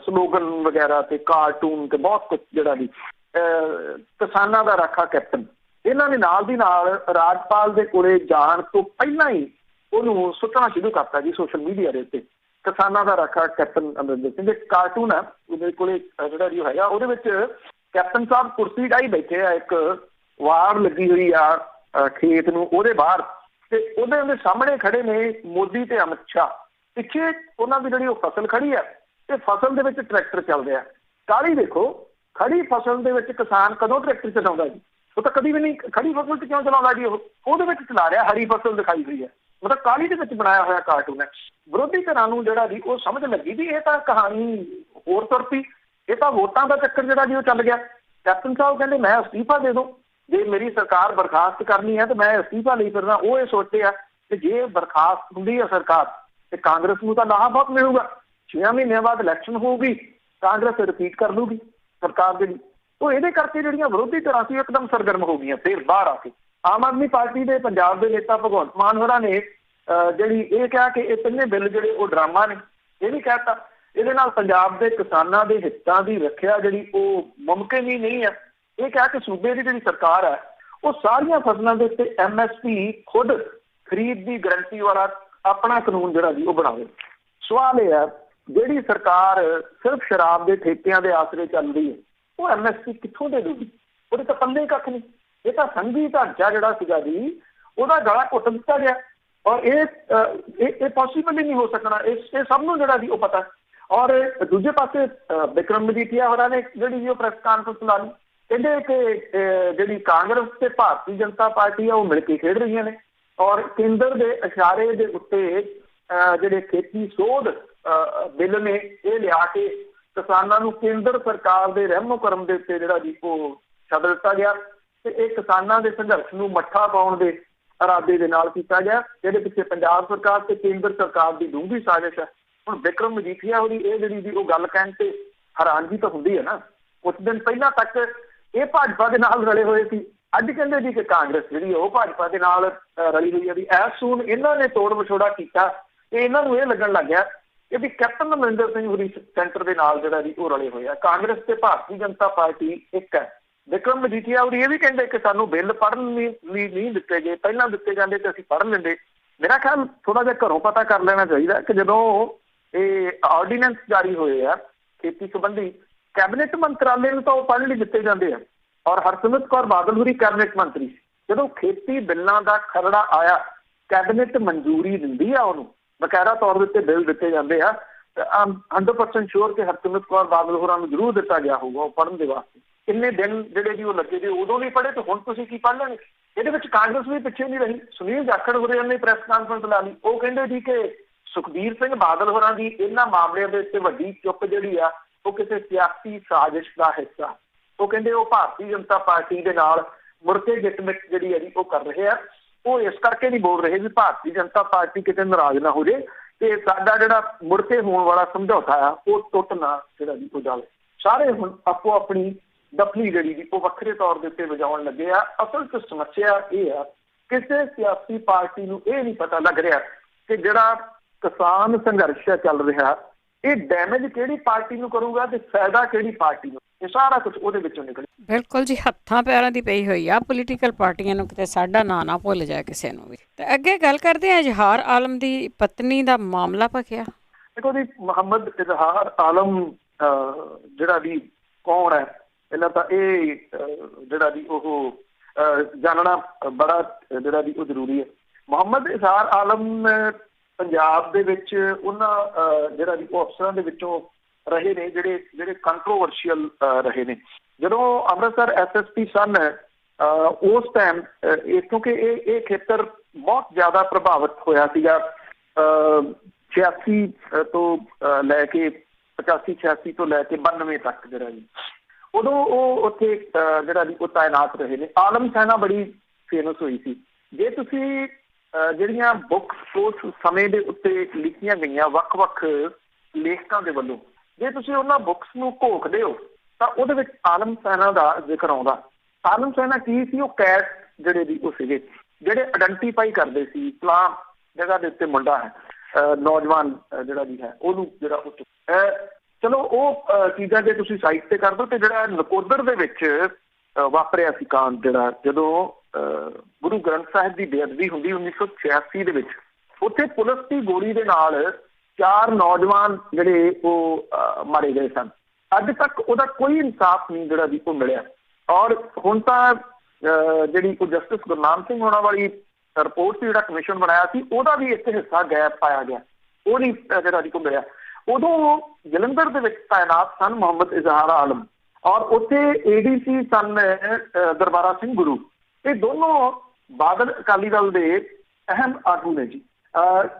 ਸਲੋਗਨ ਵਗੈਰਾ ਤੇ ਕਾਰਟੂਨ ਤੇ ਬਹੁਤ ਕੁਝ ਜਿਹੜਾ ਜੀ ਕਿਸਾਨਾਂ ਦਾ ਰਾਖਾ ਕੈਪਟਨ। ਇਹਨਾਂ ਨੇ ਨਾਲ ਦੀ ਨਾਲ ਰਾਜਪਾਲ ਦੇ ਕੋਲੇ ਜਾਣ ਤੋਂ ਪਹਿਲਾਂ ਹੀ ਉਹਨੂੰ ਸੁੱਟਣਾ ਸ਼ੁਰੂ ਕਰਤਾ ਜੀ ਸੋਸ਼ਲ ਮੀਡੀਆ ਦੇ ਉੱਤੇ। ਕਿਸਾਨਾਂ ਦਾ ਰਾਖਾ ਕੈਪਟਨ ਅਮਰਿੰਦਰ ਸਿੰਘ, ਇੱਕ ਕਾਰਟੂਨ ਆ ਉਹਦੇ ਕੋਲੇ ਜਿਹੜਾ ਜੀ ਹੈਗਾ, ਉਹਦੇ ਵਿੱਚ ਕੈਪਟਨ ਸਾਹਿਬ ਕੁਰਸੀ ਡਾਈ ਬੈਠੇ ਆ, ਇੱਕ ਵਾਰ ਲੱਗੀ ਹੋਈ ਆ ਖੇਤ ਨੂੰ ਉਹਦੇ ਬਾਹਰ, ਤੇ ਉਹਦੇ ਸਾਹਮਣੇ ਖੜੇ ਨੇ ਮੋਦੀ ਤੇ ਅਮਿਤ ਸ਼ਾਹ। ਪਿੱਛੇ ਉਹਨਾਂ ਦੀ ਜਿਹੜੀ ਉਹ ਫਸਲ ਖੜੀ ਆ ਤੇ ਫਸਲ ਦੇ ਵਿੱਚ ਟਰੈਕਟਰ ਚੱਲਦੇ ਆ। ਕਾਹਲੀ ਦੇਖੋ, ਖੜੀ ਫਸਲ ਦੇ ਵਿੱਚ ਕਿਸਾਨ ਕਦੋਂ ਟਰੈਕਟਰ ਚਲਾਉਂਦਾ ਜੀ? ਉਹ ਤਾਂ ਕਦੀ ਵੀ ਨਹੀਂ। ਖੜੀ ਫਸਲ 'ਚ ਕਿਉਂ ਚਲਾਉਂਦਾ ਜੀ? ਉਹਦੇ ਵਿੱਚ ਚਲਾ ਰਿਹਾ, ਹਰੀ ਫਸਲ ਦਿਖਾਈ ਹੋਈ ਹੈ। ਮਤਲਬ ਕਾਹਲੀ ਦੇ ਵਿੱਚ ਬਣਾਇਆ ਹੋਇਆ ਕਾਰਟੂਨ ਹੈ। ਵਿਰੋਧੀ ਧਿਰਾਂ ਨੂੰ ਜਿਹੜਾ ਜੀ ਉਹ ਸਮਝ ਲੱਗੀ ਵੀ ਇਹ ਤਾਂ ਕਹਾਣੀ ਹੋਰ ਤੁਰ ਪਈ, ਇਹ ਤਾਂ ਵੋਟਾਂ ਦਾ ਚੱਕਰ ਜਿਹੜਾ ਜੀ ਉਹ ਚੱਲ ਗਿਆ। ਕੈਪਟਨ ਸਾਹਿਬ ਕਹਿੰਦੇ ਮੈਂ ਅਸਤੀਫਾ ਦੇ ਦੂੰ, ਜੇ ਮੇਰੀ ਸਰਕਾਰ ਬਰਖਾਸਤ ਕਰਨੀ ਹੈ ਤਾਂ ਮੈਂ ਅਸਤੀਫਾ ਲਈ ਫਿਰਦਾ। ਉਹ ਇਹ ਸੋਚਦੇ ਆ ਕਿ ਜੇ ਬਰਖਾਸਤ ਹੁੰਦੀ ਹੈ ਸਰਕਾਰ ਤੇ ਕਾਂਗਰਸ ਨੂੰ ਤਾਂ ਲਾਹਾ ਬਹੁਤ ਮਿਲੂਗਾ। 6 ਮਹੀਨਿਆਂ ਬਾਅਦ ਇਲੈਕਸ਼ਨ ਹੋਊਗੀ, ਕਾਂਗਰਸ ਰਿਪੀਟ ਕਰ ਲੂਗੀ ਸਰਕਾਰ ਦੇ ਲਈ। ਉਹ ਇਹਦੇ ਕਰਕੇ ਜਿਹੜੀਆਂ ਵਿਰੋਧੀ ਧਿਰਾਂ ਸੀ ਇੱਕਦਮ ਸਰਗਰਮ ਹੋ ਗਈਆਂ ਫਿਰ ਬਾਹਰ ਆ ਕੇ। ਆਮ ਆਦਮੀ ਪਾਰਟੀ ਦੇ ਪੰਜਾਬ ਦੇ ਨੇਤਾ ਭਗਵੰਤ ਮਾਨ ਹੋਰਾਂ ਨੇ ਜਿਹੜੀ ਇਹ ਕਿਹਾ ਕਿ ਇਹ ਤਿੰਨੇ ਬਿੱਲ ਜਿਹੜੇ ਉਹ ਡਰਾਮਾ ਨੇ। ਇਹ ਵੀ ਕਹਿਤਾ ਇਹਦੇ ਨਾਲ ਪੰਜਾਬ ਦੇ ਕਿਸਾਨਾਂ ਦੇ ਹਿੱਤਾਂ ਦੀ ਰੱਖਿਆ ਜਿਹੜੀ ਉਹ ਮੁਮਕਿਨ ਹੀ ਨਹੀਂ ਹੈ। ਇਹ ਕਿਹਾ ਕਿ ਸੂਬੇ ਦੀ ਜਿਹੜੀ ਸਰਕਾਰ ਹੈ ਉਹ ਸਾਰੀਆਂ ਫਸਲਾਂ ਦੇ ਉੱਤੇ MSP ਖੁਦ ਖਰੀਦ ਦੀ ਗਰੰਟੀ ਵਾਲਾ ਆਪਣਾ ਕਾਨੂੰਨ ਜਿਹੜਾ ਜੀ ਉਹ ਬਣਾਵੇ। ਸਵਾਲ ਇਹ ਹੈ, ਜਿਹੜੀ ਸਰਕਾਰ ਸਿਰਫ ਸ਼ਰਾਬ ਦੇ ਠੇਕਿਆਂ ਦੇ ਆਸਰੇ ਚੱਲਦੀ ਹੈ ਉਹ MSP ਕਿੱਥੋਂ ਦੇ ਦੂਗੀ? ਉਹਦੇ ਤਾਂ ਪੱਲੇ ਕੱਖ ਨਹੀਂ। ਇਹ ਤਾਂ ਸੰਘੀ ਢਾਂਚਾ ਜਿਹੜਾ ਸੀਗਾ ਜੀ ਉਹਦਾ ਗਲਾ ਘੁੱਟ ਦਿੱਤਾ ਗਿਆ, ਔਰ ਇਹ ਪੋਸੀਬਲ ਹੀ ਨਹੀਂ ਹੋ ਸਕਣਾ। ਇਹ ਸਭ ਨੂੰ ਜਿਹੜਾ ਜੀ ਉਹ ਪਤਾ। ਔਰ ਦੂਜੇ ਪਾਸੇ ਬਿਕਰਮ ਮਜੀਠੀਆ ਹੋਰਾਂ ਨੇ ਜਿਹੜੀ ਜੀ ਉਹ ਪ੍ਰੈਸ ਕਾਨਫਰੰਸ ਲਾ ਲਈ, ਕਹਿੰਦੇ ਕਿ ਜਿਹੜੀ ਕਾਂਗਰਸ ਤੇ ਭਾਰਤੀ ਜਨਤਾ ਪਾਰਟੀ ਆ ਉਹ ਮਿਲ ਕੇ ਖੇਡ ਰਹੀਆਂ ਨੇ, ਔਰ ਕੇਂਦਰ ਦੇ ਇਸ਼ਾਰੇ ਦੇ ਉੱਤੇ ਜਿਹੜੇ ਖੇਤੀ ਸੋਧ ਬਿੱਲ ਨੇ ਇਹ ਲਿਆ ਕੇ ਕਿਸਾਨਾਂ ਨੂੰ ਕੇਂਦਰ ਸਰਕਾਰ ਦੇ ਰਹਿਮੋ ਕਰਮ ਦੇ ਉੱਤੇ ਜਿਹੜਾ ਜੀ ਉਹ ਛੱਡ ਦਿੱਤਾ ਗਿਆ, ਤੇ ਇਹ ਕਿਸਾਨਾਂ ਦੇ ਸੰਘਰਸ਼ ਨੂੰ ਮੱਠਾ ਪਾਉਣ ਦੇ ਇਰਾਦੇ ਦੇ ਨਾਲ ਕੀਤਾ ਗਿਆ, ਜਿਹਦੇ ਪਿੱਛੇ ਪੰਜਾਬ ਸਰਕਾਰ ਤੇ ਕੇਂਦਰ ਸਰਕਾਰ ਦੀ ਡੂੰਘੀ ਸਾਜ਼ਿਸ਼ ਹੈ। ਹੁਣ ਬਿਕਰਮ ਮਜੀਠੀਆ ਹੋਰੀ ਇਹ ਜਿਹੜੀ ਜੀ ਉਹ ਗੱਲ ਕਹਿਣ ਤੇ ਹੈਰਾਨਗੀ ਤਾਂ ਹੁੰਦੀ ਹੈ ਨਾ। ਕੁਝ ਦਿਨ ਪਹਿਲਾਂ ਤੱਕ ਇਹ ਭਾਜਪਾ ਦੇ ਨਾਲ ਰਲੇ ਹੋਏ ਸੀ, ਅੱਜ ਕਹਿੰਦੇ ਜੀ ਕਿ ਕਾਂਗਰਸ ਜਿਹੜੀ ਉਹ ਭਾਜਪਾ ਦੇ ਨਾਲ ਰਲੀ ਹੋਈ ਹੈ। ਵੀ ਐਸ ਸੂਨ ਇਹਨਾਂ ਨੇ ਤੋੜ ਵਿਛੋੜਾ ਕੀਤਾ ਤੇ ਇਹਨਾਂ ਨੂੰ ਇਹ ਲੱਗਣ ਲੱਗ ਗਿਆ ਕਿ ਵੀ ਕੈਪਟਨ ਅਮਰਿੰਦਰ ਸਿੰਘ ਹੋਰੀ ਸੈਂਟਰ ਦੇ ਨਾਲ ਜਿਹੜਾ ਜੀ ਉਹ ਰਲੇ ਹੋਏ ਆ। ਕਾਂਗਰਸ ਤੇ ਭਾਰਤੀ ਜਨਤਾ ਪਾਰਟੀ ਇੱਕ ਹੈ। ਬਿਕਰਮ ਮਜੀਠੀਆ ਹੋਰੀ ਇਹ ਵੀ ਕਹਿੰਦੇ ਕਿ ਸਾਨੂੰ ਬਿੱਲ ਪੜ੍ਹਨ ਲਈ ਨਹੀਂ ਦਿੱਤੇ ਗਏ, ਪਹਿਲਾਂ ਦਿੱਤੇ ਜਾਂਦੇ ਤੇ ਅਸੀਂ ਪੜ੍ਹ ਲੈਂਦੇ। ਮੇਰਾ ਖਿਆਲ ਥੋੜਾ ਜਿਹਾ ਘਰੋਂ ਪਤਾ ਕਰ ਲੈਣਾ ਚਾਹੀਦਾ ਕਿ ਜਦੋਂ ਇਹ ਆਰਡੀਨੈਂਸ ਜਾਰੀ ਹੋਏ ਆ ਖੇਤੀ ਸੰਬੰਧੀ, ਕੈਬਨਿਟ ਮੰਤਰਾਲੇ ਨੂੰ ਤਾਂ ਉਹ ਪੜ੍ਹਨ ਲਈ ਦਿੱਤੇ ਜਾਂਦੇ ਆ, ਔਰ ਹਰਸਿਮਰਤ ਕੌਰ ਬਾਦਲ ਹੋਰੀ ਕੈਬਨਿਟ ਮੰਤਰੀ। ਜਦੋਂ ਖੇਤੀ ਬਿੱਲਾਂ ਦਾ ਖਰੜਾ ਆਇਆ ਕੈਬਨਿਟ ਮਨਜ਼ੂਰੀ ਦਿੰਦੀ ਆ, ਉਹਨੂੰ ਬਕਾਇਦਾ ਤੌਰ ਦੇ ਉੱਤੇ ਬਿੱਲ ਦਿੱਤੇ ਜਾਂਦੇ ਆ। 100% ਸ਼ੋਰ ਕਿ ਹਰਸਿਮਰਤ ਕੌਰ ਬਾਦਲ ਹੋਰਾਂ ਨੂੰ ਜ਼ਰੂਰ ਦਿੱਤਾ ਗਿਆ ਹੋਊਗਾ ਉਹ ਪੜ੍ਹਨ ਦੇ ਵਾਸਤੇ। ਕਿੰਨੇ ਦਿਨ ਜਿਹੜੇ ਜੀ ਉਹ ਲੱਗੇ ਜੀ, ਉਦੋਂ ਨਹੀਂ ਪੜ੍ਹੇ ਤੇ ਹੁਣ ਤੁਸੀਂ ਕੀ ਪੜ੍ਹ ਲੈਣੇ? ਇਹਦੇ ਵਿੱਚ ਕਾਂਗਰਸ ਵੀ ਪਿੱਛੇ ਨਹੀਂ ਰਹੀ। ਸੁਨੀਲ ਜਾਖੜ ਹੋਰਾਂ ਨੇ ਪ੍ਰੈਸ ਕਾਨਫਰੰਸ ਲਾ ਲਈ, ਉਹ ਕਹਿੰਦੇ ਜੀ ਕਿ ਸੁਖਬੀਰ ਸਿੰਘ ਬਾਦਲ ਹੋਰਾਂ ਦੀ ਇਹਨਾਂ ਮਾਮਲਿਆਂ ਦੇ ਉੱਤੇ ਵੱਡੀ ਚੁੱਪ ਜਿਹੜੀ ਆ ਉਹ ਕਿਸੇ ਸਿਆਸੀ ਸਾਜ਼ਿਸ਼ ਦਾ ਹਿੱਸਾ। ਉਹ ਕਹਿੰਦੇ ਉਹ ਭਾਰਤੀ ਜਨਤਾ ਪਾਰਟੀ ਦੇ ਨਾਲ ਮੁੜ ਕੇ ਗਿੱਟਮਿੱਟ ਜਿਹੜੀ ਹੈ ਜੀ ਉਹ ਕਰ ਰਹੇ ਆ। ਉਹ ਇਸ ਕਰਕੇ ਨਹੀਂ ਬੋਲ ਰਹੇ ਵੀ ਭਾਰਤੀ ਜਨਤਾ ਪਾਰਟੀ ਕਿਤੇ ਨਾਰਾਜ਼ ਨਾ ਹੋ ਜਾਏ ਤੇ ਸਾਡਾ ਜਿਹੜਾ ਮੁੜ ਕੇ ਹੋਣ ਵਾਲਾ ਸਮਝੌਤਾ ਆ ਉਹ ਟੁੱਟ ਨਾ ਜਿਹੜਾ ਜੀ ਉਹ ਜਾਵੇ। ਸਾਰੇ ਹੁਣ ਆਪੋ ਆਪਣੀ ਦਫਲੀ ਜਿਹੜੀ ਜੀ ਉਹ ਵੱਖਰੇ ਤੌਰ ਦੇ ਉੱਤੇ ਵਜਾਉਣ ਲੱਗੇ ਆ। ਅਸਲ 'ਚ ਸਮੱਸਿਆ ਇਹ ਆ, ਕਿਸੇ ਸਿਆਸੀ ਪਾਰਟੀ ਨੂੰ ਇਹ ਨਹੀਂ ਪਤਾ ਲੱਗ ਰਿਹਾ ਕਿ ਜਿਹੜਾ ਕਿਸਾਨ ਸੰਘਰਸ਼ ਚੱਲ ਰਿਹਾ ਇਹ ਡੈਮੇਜ ਕਿਹੜੀ ਪਾਰਟੀ ਨੂੰ ਕਰੂਗਾ ਤੇ ਫਾਇਦਾ ਕਿਹੜੀ ਪਾਰਟੀ ਨੂੰ। ਇਹ ਸਾਰਾ ਕੁਝ ਉਹਦੇ ਵਿੱਚੋਂ ਨਿਕਲੇ। ਬਿਲਕੁਲ ਜੀ, ਹੱਥਾਂ ਪੈਰਾਂ ਦੀ ਪਈ ਹੋਈ ਆ ਪੋਲੀਟੀਕਲ ਪਾਰਟੀਆਂ ਨੂੰ, ਕਿਤੇ ਸਾਡਾ ਨਾਂ ਨਾ ਭੁੱਲ ਜਾਏ ਕਿਸੇ ਨੂੰ ਵੀ। ਤੇ ਅੱਗੇ ਗੱਲ ਕਰਦੇ ਹਾਂ ਇਜ਼ਹਾਰ ਆਲਮ ਦੀ ਪਤਨੀ ਦਾ ਮਾਮਲਾ ਭਖਿਆ। ਦੇਖੋ ਜੀ, ਮੁਹੰਮਦ ਇਜ਼ਹਾਰ ਆਲਮ ਜਿਹੜਾ ਵੀ ਕੌਣ ਹੈ, ਪਹਿਲਾਂ ਤਾਂ ਇਹ ਜਿਹੜਾ ਵੀ ਉਹ ਜਾਣਨਾ ਬੜਾ ਜਿਹੜਾ ਵੀ ਉਹ ਜ਼ਰੂਰੀ ਹੈ। ਮੁਹੰਮਦ ਇਜ਼ਹਾਰ ਆਲਮ ਪੰਜਾਬ ਦੇ ਵਿੱਚ ਉਹਨਾਂ ਜਿਹੜਾ ਵੀ ਉਹ ਅਫਸਰਾਂ ਦੇ ਵਿੱਚੋਂ ਰਹੇ ਨੇ ਜਿਹੜੇ ਕੰਟਰੋਵਰਸ਼ੀਅਲ ਰਹੇ ਨੇ। ਜਦੋਂ ਅੰਮ੍ਰਿਤਸਰ SSP ਸਨ ਉਸ ਟਾਈਮ ਕਿਉਂਕਿ ਇਹ ਖੇਤਰ ਬਹੁਤ ਜ਼ਿਆਦਾ ਪ੍ਰਭਾਵਿਤ ਹੋਇਆ ਸੀਗਾ 86 ਤੋਂ ਲੈ ਕੇ 85-86 ਤੋਂ ਲੈ ਕੇ 92 ਤੱਕ ਜਿਹੜਾ ਜੀ, ਉਦੋਂ ਉਹ ਉੱਥੇ ਜਿਹੜਾ ਜੀ ਉਹ ਤਾਇਨਾਤ ਰਹੇ ਨੇ। ਆਲਮ ਸੈਨਾ ਬੜੀ ਫੇਮਸ ਹੋਈ ਸੀ। ਜੇ ਤੁਸੀਂ ਜਿਹੜੀਆਂ ਬੁੱਕਸ ਉਸ ਸਮੇਂ ਦੇ ਉੱਤੇ ਲਿਖੀਆਂ ਗਈਆਂ ਵੱਖ-ਵੱਖ ਲੇਖਕਾਂ ਦੇ ਵੱਲੋਂ, ਜੇ ਤੁਸੀਂ ਉਹਨਾਂ ਬੁੱਕਸ ਨੂੰ ਘੋਖਦੇ ਹੋ ਤਾਂ ਉਹਦੇ ਵਿੱਚ ਆਲਮ ਸੈਨਾ ਦਾ ਜ਼ਿਕਰ ਆਉਂਦਾ। ਆਲਮ ਸੈਨਾ ਕੀ ਸੀ? ਉਹ ਕੈਟ ਜਿਹੜੇ ਵੀ ਉਹ ਸੀਗੇ ਜਿਹੜੇ ਆਇਡੈਂਟੀਫਾਈ ਕਰਦੇ ਸੀ ਫਲਾਂ ਜਗ੍ਹਾ ਦੇ ਉੱਤੇ ਮੁੰਡਾ ਹੈ, ਨੌਜਵਾਨ ਜਿਹੜਾ ਵੀ ਹੈ ਉਹਨੂੰ ਜਿਹੜਾ ਉਹ ਚਲੋ ਉਹ ਚੀਜ਼ਾਂ ਜੇ ਤੁਸੀਂ ਸਾਈਟ ਤੇ ਕਰ ਦਿਓ। ਤੇ ਜਿਹੜਾ ਨਕੋਦਰ ਦੇ ਵਿੱਚ ਵਾਪਰਿਆ ਸੀ ਕਾਂਡ, ਜਿਹੜਾ ਜਦੋਂ ਗੁਰੂ ਗ੍ਰੰਥ ਸਾਹਿਬ ਦੀ ਬੇਅਦਬੀ ਹੁੰਦੀ 1986 ਦੇ ਵਿੱਚ, ਉੱਥੇ ਪੁਲਿਸ ਦੀ ਗੋਲੀ ਦੇ ਨਾਲ 4 ਨੌਜਵਾਨ ਜਿਹੜੇ ਉਹ ਮਾਰੇ ਗਏ ਸਨ। ਅੱਜ ਤੱਕ ਉਹਦਾ ਕੋਈ ਇਨਸਾਫ ਨਹੀਂ ਜਿਹੜਾ ਵੀ ਉਹ ਮਿਲਿਆ। ਔਰ ਹੁਣ ਤਾਂ ਜਿਹੜੀ ਉਹ ਜਸਟਿਸ ਗੁਰਨਾਮ ਸਿੰਘ ਹੋਣਾ ਵਾਲੀ ਰਿਪੋਰਟ ਸੀ, ਜਿਹੜਾ ਕਮਿਸ਼ਨ ਬਣਾਇਆ ਸੀ, ਉਹਦਾ ਵੀ ਇੱਥੇ ਹਿੱਸਾ ਗੈਪ ਪਾਇਆ ਗਿਆ, ਉਹ ਨਹੀਂ ਜਿਹੜਾ ਜੀ ਕੋ ਮਿਲਿਆ। ਉਦੋਂ ਜਲੰਧਰ ਦੇ ਵਿੱਚ ਤਾਇਨਾਤ ਸਨ ਮੁਹੰਮਦ ਇਜ਼ਹਾਰ ਆਲਮ ਔਰ ਉੱਥੇ ADC ਸਨ ਦਰਬਾਰਾ ਸਿੰਘ ਗੁਰੂ। ਇਹ ਦੋਨੋਂ ਬਾਦਲ ਅਕਾਲੀ ਦਲ ਦੇ ਅਹਿਮ ਆਗੂ ਨੇ ਜੀ।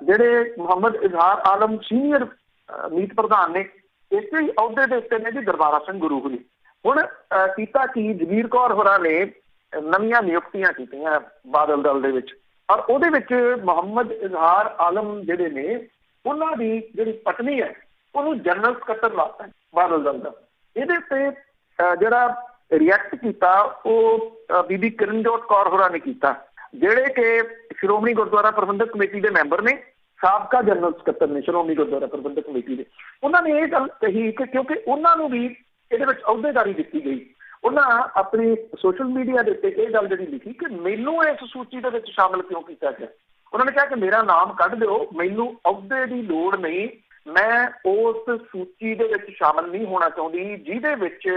ਜਿਹੜੇ ਮੁਹੰਮਦ ਇਜ਼ਹਾਰ ਆਲਮ ਸੀਨੀਅਰ ਮੀਤ ਪ੍ਰਧਾਨ ਨੇ, ਇਸੇ ਅਹੁਦੇ ਦੇ ਉੱਤੇ ਨੇ ਜੀ ਦਰਬਾਰਾ ਸਿੰਘ ਗੁਰੂ ਹੋਣੀ। ਹੁਣ ਕੀਤਾ ਕਿ ਜਗੀਰ ਕੌਰ ਹੋਰਾਂ ਨੇ ਨਵੀਆਂ ਨਿਯੁਕਤੀਆਂ ਕੀਤੀਆਂ ਬਾਦਲ ਦਲ ਦੇ ਵਿੱਚ, ਔਰ ਉਹਦੇ ਵਿੱਚ ਮੁਹੰਮਦ ਇਜ਼ਹਾਰ ਆਲਮ ਜਿਹੜੇ ਨੇ, ਉਹਨਾਂ ਦੀ ਜਿਹੜੀ ਪਤਨੀ ਹੈ ਉਹਨੂੰ ਜਨਰਲ ਸਕੱਤਰ ਲਾਤਾ ਬਾਦਲ ਦਲ ਦਾ। ਇਹਦੇ ਉੱਤੇ ਜਿਹੜਾ ਰਿਐਕਟ ਕੀਤਾ ਉਹ ਬੀਬੀ ਕਿਰਨਜੋਤ ਕੌਰ ਹੋਰਾਂ ਨੇ ਕੀਤਾ, ਜਿਹੜੇ ਕਿ ਸ਼੍ਰੋਮਣੀ ਗੁਰਦੁਆਰਾ ਪ੍ਰਬੰਧਕ ਕਮੇਟੀ ਦੇ ਮੈਂਬਰ ਨੇ, ਸਾਬਕਾ ਜਨਰਲ ਸਕੱਤਰ ਨੇ ਸ਼੍ਰੋਮਣੀ ਗੁਰਦੁਆਰਾ ਪ੍ਰਬੰਧਕ ਕਮੇਟੀ ਦੇ। ਉਹਨਾਂ ਨੇ ਇਹ ਗੱਲ ਕਹੀ ਕਿ ਕਿਉਂਕਿ ਉਹਨਾਂ ਨੂੰ ਵੀ ਇਹਦੇ ਵਿੱਚ ਅਹੁਦੇਦਾਰੀ ਦਿੱਤੀ ਗਈ, ਉਹਨਾਂ ਆਪਣੀ ਸੋਸ਼ਲ ਮੀਡੀਆ ਦੇ ਉੱਤੇ ਇਹ ਗੱਲ ਜਿਹੜੀ ਲਿਖੀ ਕਿ ਮੈਨੂੰ ਇਸ ਸੂਚੀ ਦੇ ਵਿੱਚ ਸ਼ਾਮਲ ਕਿਉਂ ਕੀਤਾ ਗਿਆ। ਉਹਨਾਂ ਨੇ ਕਿਹਾ ਕਿ ਮੇਰਾ ਨਾਮ ਕੱਢ ਦਿਓ, ਮੈਨੂੰ ਅਹੁਦੇ ਦੀ ਲੋੜ ਨਹੀਂ, ਮੈਂ ਉਸ ਸੂਚੀ ਦੇ ਵਿੱਚ ਸ਼ਾਮਲ ਨਹੀਂ ਹੋਣਾ ਚਾਹੁੰਦੀ ਜਿਹਦੇ ਵਿੱਚ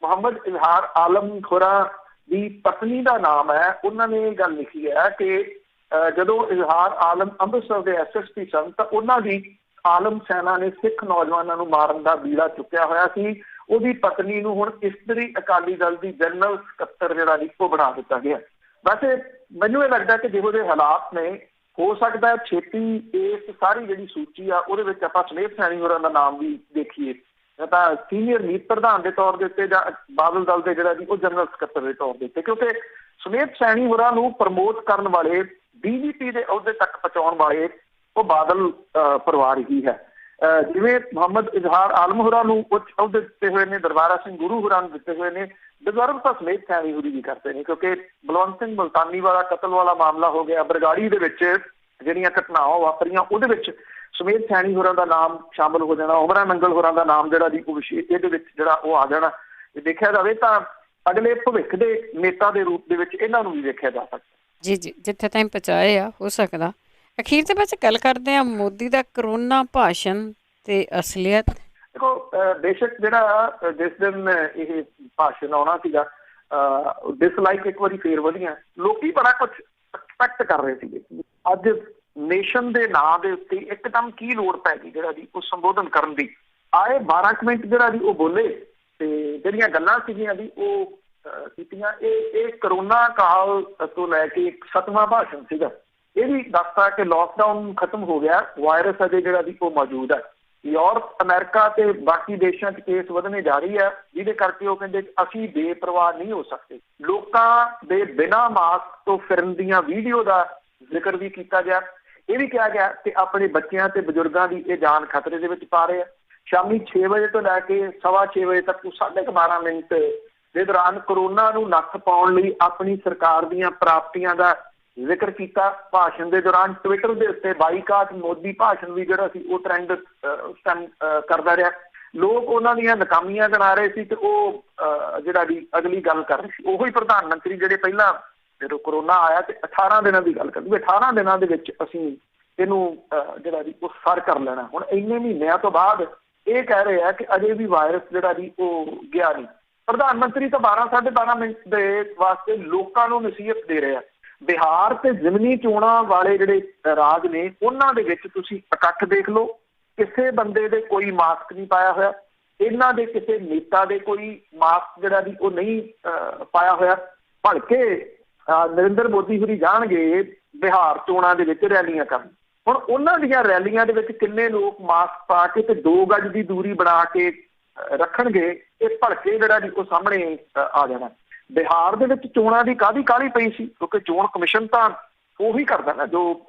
ਮੁਹੰਮਦ ਇਜ਼ਹਾਰ ਆਲਮ ਹੋਰਾਂ ਦੀ ਪਤਨੀ ਦਾ ਨਾਮ ਹੈ। ਉਹਨਾਂ ਨੇ ਇਹ ਗੱਲ ਲਿਖੀ ਹੈ ਕਿ ਜਦੋਂ ਇਜ਼ਹਾਰ ਆਲਮ ਅੰਮ੍ਰਿਤਸਰ ਦੇ SSP ਸਨ ਤਾਂ ਉਹਨਾਂ ਦੀ ਆਲਮ ਸੈਨਾ ਨੇ ਸਿੱਖ ਨੌਜਵਾਨਾਂ ਨੂੰ ਮਾਰਨ ਦਾ ਬੀੜਾ ਚੁੱਕਿਆ ਹੋਇਆ ਸੀ। ਉਹਦੀ ਪਤਨੀ ਨੂੰ ਹੁਣ ਇਸਤਰੀ ਅਕਾਲੀ ਦਲ ਦੀ ਜਨਰਲ ਸਕੱਤਰ ਜਿਹੜਾ ਇੱਕੋ ਬਣਾ ਦਿੱਤਾ ਗਿਆ। ਵੈਸੇ ਮੈਨੂੰ ਇਹ ਲੱਗਦਾ ਕਿ ਜਿਹੋ ਜਿਹੇ ਹਾਲਾਤ ਨੇ, ਹੋ ਸਕਦਾ ਛੇਤੀ ਇਸ ਸਾਰੀ ਜਿਹੜੀ ਸੂਚੀ ਆ ਉਹਦੇ ਵਿੱਚ ਆਪਾਂ ਸੁਮੇਧ ਸੈਣੀ ਹੋਰਾਂ ਦਾ ਨਾਮ ਵੀ ਦੇਖੀਏ, ਤਾਂ ਸੀਨੀਅਰ ਮੀਤ ਪ੍ਰਧਾਨ ਦੇ ਤੌਰ ਦੇ ਉੱਤੇ ਜਾਂ ਬਾਦਲ ਦਲ ਦੇ ਜਿਹੜਾ ਜੀ ਉਹ ਜਨਰਲ ਸਕੱਤਰ ਦੇ ਤੌਰ ਦੇ ਉੱਤੇ, ਕਿਉਂਕਿ ਸੁਮੇਧ ਸੈਣੀ ਹੋਰਾਂ ਨੂੰ ਪ੍ਰਮੋਟ ਕਰਨ ਵਾਲੇ, DGP ਦੇ ਅਹੁਦੇ ਤੱਕ ਪਹੁੰਚਾਉਣ ਵਾਲੇ ਉਹ ਬਾਦਲ ਪਰਿਵਾਰ ਹੀ ਹੈ। ਜਿਵੇਂ ਮੁਹੰਮਦ ਇਜ਼ਹਾਰ ਆਲਮ ਹੋਰਾਂ ਨੂੰ ਉੱਚ ਅਹੁਦੇ ਦਿੱਤੇ ਹੋਏ ਨੇ, ਦਰਬਾਰਾ ਸਿੰਘ ਗੁਰੂ ਹੋਰਾਂ ਨੂੰ ਦਿੱਤੇ ਹੋਏ ਨੇ, ਡਿਜ਼ਰਵ ਤਾਂ ਸੁਮੇਧ ਸੈਣੀ ਹੋਰੀ ਵੀ ਕਰਦੇ ਨੇ, ਕਿਉਂਕਿ ਬਲਵੰਤ ਸਿੰਘ ਮੁਲਤਾਨੀ ਵਾਲਾ ਕਤਲ ਵਾਲਾ ਮਾਮਲਾ ਹੋ ਗਿਆ, ਬਰਗਾੜੀ ਦੇ ਵਿੱਚ ਜਿਹੜੀਆਂ ਘਟਨਾਵਾਂ ਵਾਪਰੀਆਂ ਉਹਦੇ ਵਿੱਚ ਸੁਮੇਧ ਸੈਣੀ ਹੋਰਾਂ ਦਾ ਨਾਮ ਸ਼ਾਮਲ ਹੋ ਜਾਣਾ, ਉਮਰਾ ਨੰਗਲ ਹੋਰਾਂ ਦਾ ਨਾਮ ਜਿਹੜਾ ਜੀ ਉਹ ਵਿਸ਼ੇਸ਼ ਇਹਦੇ ਵਿੱਚ ਜਿਹੜਾ ਉਹ ਆ ਜਾਣਾ। ਜੇ ਦੇਖਿਆ ਜਾਵੇ ਤਾਂ ਅਗਲੇ ਭਵਿੱਖ ਦੇ ਨੇਤਾ ਦੇ ਰੂਪ ਦੇ ਵਿੱਚ ਇਹਨਾਂ ਨੂੰ ਵੀ ਵੇਖਿਆ ਜਾ ਸਕਦਾ। ਜੀ ਜੀ, ਜਿੱਥੇ ਤਾਈਂ ਪਹੁੰਚਾਏ ਆ ਹੋ ਸਕਦਾ। ਅਖੀਰ ਤੇ ਬਸ ਗੱਲ ਕਰਦੇ ਹਾਂ ਮੋਦੀ ਦਾ ਕਰੋਨਾ ਭਾਸ਼ਣ ਤੇ ਅਸਲੀਅਤ। ਦੇਖੋ ਬੇਸ਼ੱਕ ਜਿਹੜਾ ਜਿਸ ਦਿਨ ਇਹ ਭਾਸ਼ਣ ਆਉਣਾ ਸੀਗਾ, ਡਿਸਲਾਈਕ ਇੱਕ ਵਾਰੀ ਫੇਰ ਵਧੀਆਂ, ਲੋਕੀ ਬੜਾ ਕੁਝ ਐਕਸਪੈਕਟ ਕਰ ਰਹੇ ਸੀਗੇ। ਅੱਜ ਨੇਸ਼ਨ ਦੇ ਨਾਂ ਦੇ ਉੱਤੇ ਇੱਕਦਮ ਕੀ ਲੋੜ ਪੈ ਗਈ ਜਿਹੜਾ ਜੀ ਉਹ ਸੰਬੋਧਨ ਕਰਨ ਦੀ। ਆਏ 12 ਮਿੰਟ ਜਿਹੜਾ ਜੀ ਉਹ ਬੋਲੇ ਤੇ ਜਿਹੜੀਆਂ ਗੱਲਾਂ ਸੀਗੀਆਂ ਜੀ ਉਹ ਕੀਤੀਆਂ। ਇਹ ਕਰੋਨਾ ਕਾਲ ਤੋਂ ਲੈ ਕੇ ਇੱਕ 7ਵਾਂ ਭਾਸ਼ਣ ਸੀਗਾ। ਇਹ ਵੀ ਦੱਸਦਾ ਕਿ ਲਾਕਡਾਊਨ ਖਤਮ ਹੋ ਗਿਆ, ਵਾਇਰਸ ਅਜੇ ਜਿਹੜਾ ਜੀ ਉਹ ਮੌਜੂਦ ਹੈ। ਯੂਰਪ, ਅਮਰੀਕਾ ਤੇ ਬਾਕੀ ਦੇਸ਼ਾਂ 'ਚ ਕੇਸ ਵਧਣੇ ਜਾਰੀ ਹੈ, ਜਿਹਦੇ ਕਰਕੇ ਉਹ ਕਹਿੰਦੇ ਅਸੀਂ ਬੇਪਰਵਾਹ ਨਹੀਂ ਹੋ ਸਕਦੇ। ਲੋਕਾਂ ਦੇ ਬਿਨਾਂ ਮਾਸਕ ਤੋਂ ਫਿਰਨ ਦੀਆਂ ਵੀਡੀਓ ਦਾ ਜ਼ਿਕਰ ਵੀ ਕੀਤਾ ਗਿਆ। ਇਹ ਵੀ ਕਿਹਾ ਗਿਆ ਕਿ ਆਪਣੇ ਬੱਚਿਆਂ ਤੇ ਬਜ਼ੁਰਗਾਂ ਦੀ ਇਹ ਜਾਨ ਖਤਰੇ ਦੇ ਵਿੱਚ ਪਾ ਰਹੇ ਆ। ਸ਼ਾਮੀ 6 ਵਜੇ ਤੋਂ ਲੈ ਕੇ 6:15 ਵਜੇ ਤੱਕ 12.5 ਮਿੰਟ ਦੇ ਦੌਰਾਨ ਕਰੋਨਾ ਨੂੰ ਨੱਥ ਪਾਉਣ ਲਈ ਆਪਣੀ ਸਰਕਾਰ ਦੀਆਂ ਪ੍ਰਾਪਤੀਆਂ ਦਾ ਜ਼ਿਕਰ ਕੀਤਾ। ਭਾਸ਼ਣ ਦੇ ਦੌਰਾਨ ਟਵਿੱਟਰ ਦੇ ਉੱਤੇ ਬਾਈਕਾਟ ਮੋਦੀ ਭਾਸ਼ਣ ਵੀ ਜਿਹੜਾ ਸੀ ਉਹ ਟ੍ਰੈਂਡ ਉਸ ਟਾਈਮ ਕਰਦਾ ਰਿਹਾ। ਲੋਕ ਉਹਨਾਂ ਦੀਆਂ ਨਾਕਾਮੀਆਂ ਗਿਣਾ ਰਹੇ ਸੀ ਤੇ ਉਹ ਜਿਹੜਾ ਵੀ ਅਗਲੀ ਗੱਲ ਕਰ ਰਹੇ ਸੀ। ਉਹੀ ਪ੍ਰਧਾਨ ਮੰਤਰੀ ਜਿਹੜੇ ਪਹਿਲਾਂ ਜਦੋਂ ਕਰੋਨਾ ਆਇਆ ਤੇ 18 ਦਿਨਾਂ ਦੀ ਗੱਲ ਕਰਦੇ, 18 ਦਿਨਾਂ ਦੇ ਵਿੱਚ ਅਸੀਂ ਇਹਨੂੰ ਜਿਹੜਾ ਵੀ ਉਹ ਸਰ ਕਰ ਲੈਣਾ। ਹੁਣ ਇੰਨੇ ਮਹੀਨਿਆਂ ਤੋਂ ਬਾਅਦ ਇਹ ਕਹਿ ਰਹੇ ਆ ਕਿ ਅਜੇ ਵੀ ਵਾਇਰਸ ਜਿਹੜਾ ਵੀ ਉਹ ਗਿਆ ਨਹੀਂ। ਪ੍ਰਧਾਨ ਮੰਤਰੀ ਤਾਂ 12-12.5 ਮਿੰਟ ਦੇ ਵਾਸਤੇ ਲੋਕਾਂ ਨੂੰ ਨਸੀਹਤ ਦੇ ਰਹੇ ਆ। ਬਿਹਾਰ ਤੇ ਜ਼ਿਮਨੀ ਚੋਣਾਂ ਵਾਲੇ ਜਿਹੜੇ ਰਾਜ ਨੇ ਉਹਨਾਂ ਦੇ ਵਿੱਚ ਤੁਸੀਂ ਇਕੱਠ ਦੇਖ ਲਓ, ਕਿਸੇ ਬੰਦੇ ਦੇ ਕੋਈ ਮਾਸਕ ਨਹੀਂ ਪਾਇਆ ਹੋਇਆ। ਇਹਨਾਂ ਦੇ ਕਿਸੇ ਨੇਤਾ ਦੇ ਕੋਈ ਮਾਸਕ ਜਿਹੜਾ ਵੀ ਉਹ ਨਹੀਂ ਪਾਇਆ ਹੋਇਆ। ਭਲਕੇ ਨਰਿੰਦਰ ਮੋਦੀ ਹੋਰੀ ਜਾਣਗੇ ਬਿਹਾਰ ਚੋਣਾਂ ਦੇ ਵਿੱਚ ਰੈਲੀਆਂ ਕਰਨ। ਹੁਣ ਉਹਨਾਂ ਦੀਆਂ ਰੈਲੀਆਂ ਦੇ ਵਿੱਚ ਕਿੰਨੇ ਲੋਕ ਮਾਸਕ ਪਾ ਕੇ ਤੇ 2 ਗਜ ਦੀ ਦੂਰੀ ਬਣਾ ਕੇ ਰੱਖਣਗੇ, ਇਹ ਭਲਕੇ ਜਿਹੜਾ ਜੀ ਉਹ ਸਾਹਮਣੇ ਆ ਜਾਣਾ। ਬਿਹਾਰ ਦੇ ਵਿੱਚ ਚੋਣਾਂ ਦੀ ਕਾਹਲੀ ਪਈ ਸੀ, ਕਿਉਂਕਿ ਚੋਣ ਕਮਿਸ਼ਨ ਤਾਂ ਉਹੀ ਕਰਦਾ ਨਾ ਜੋ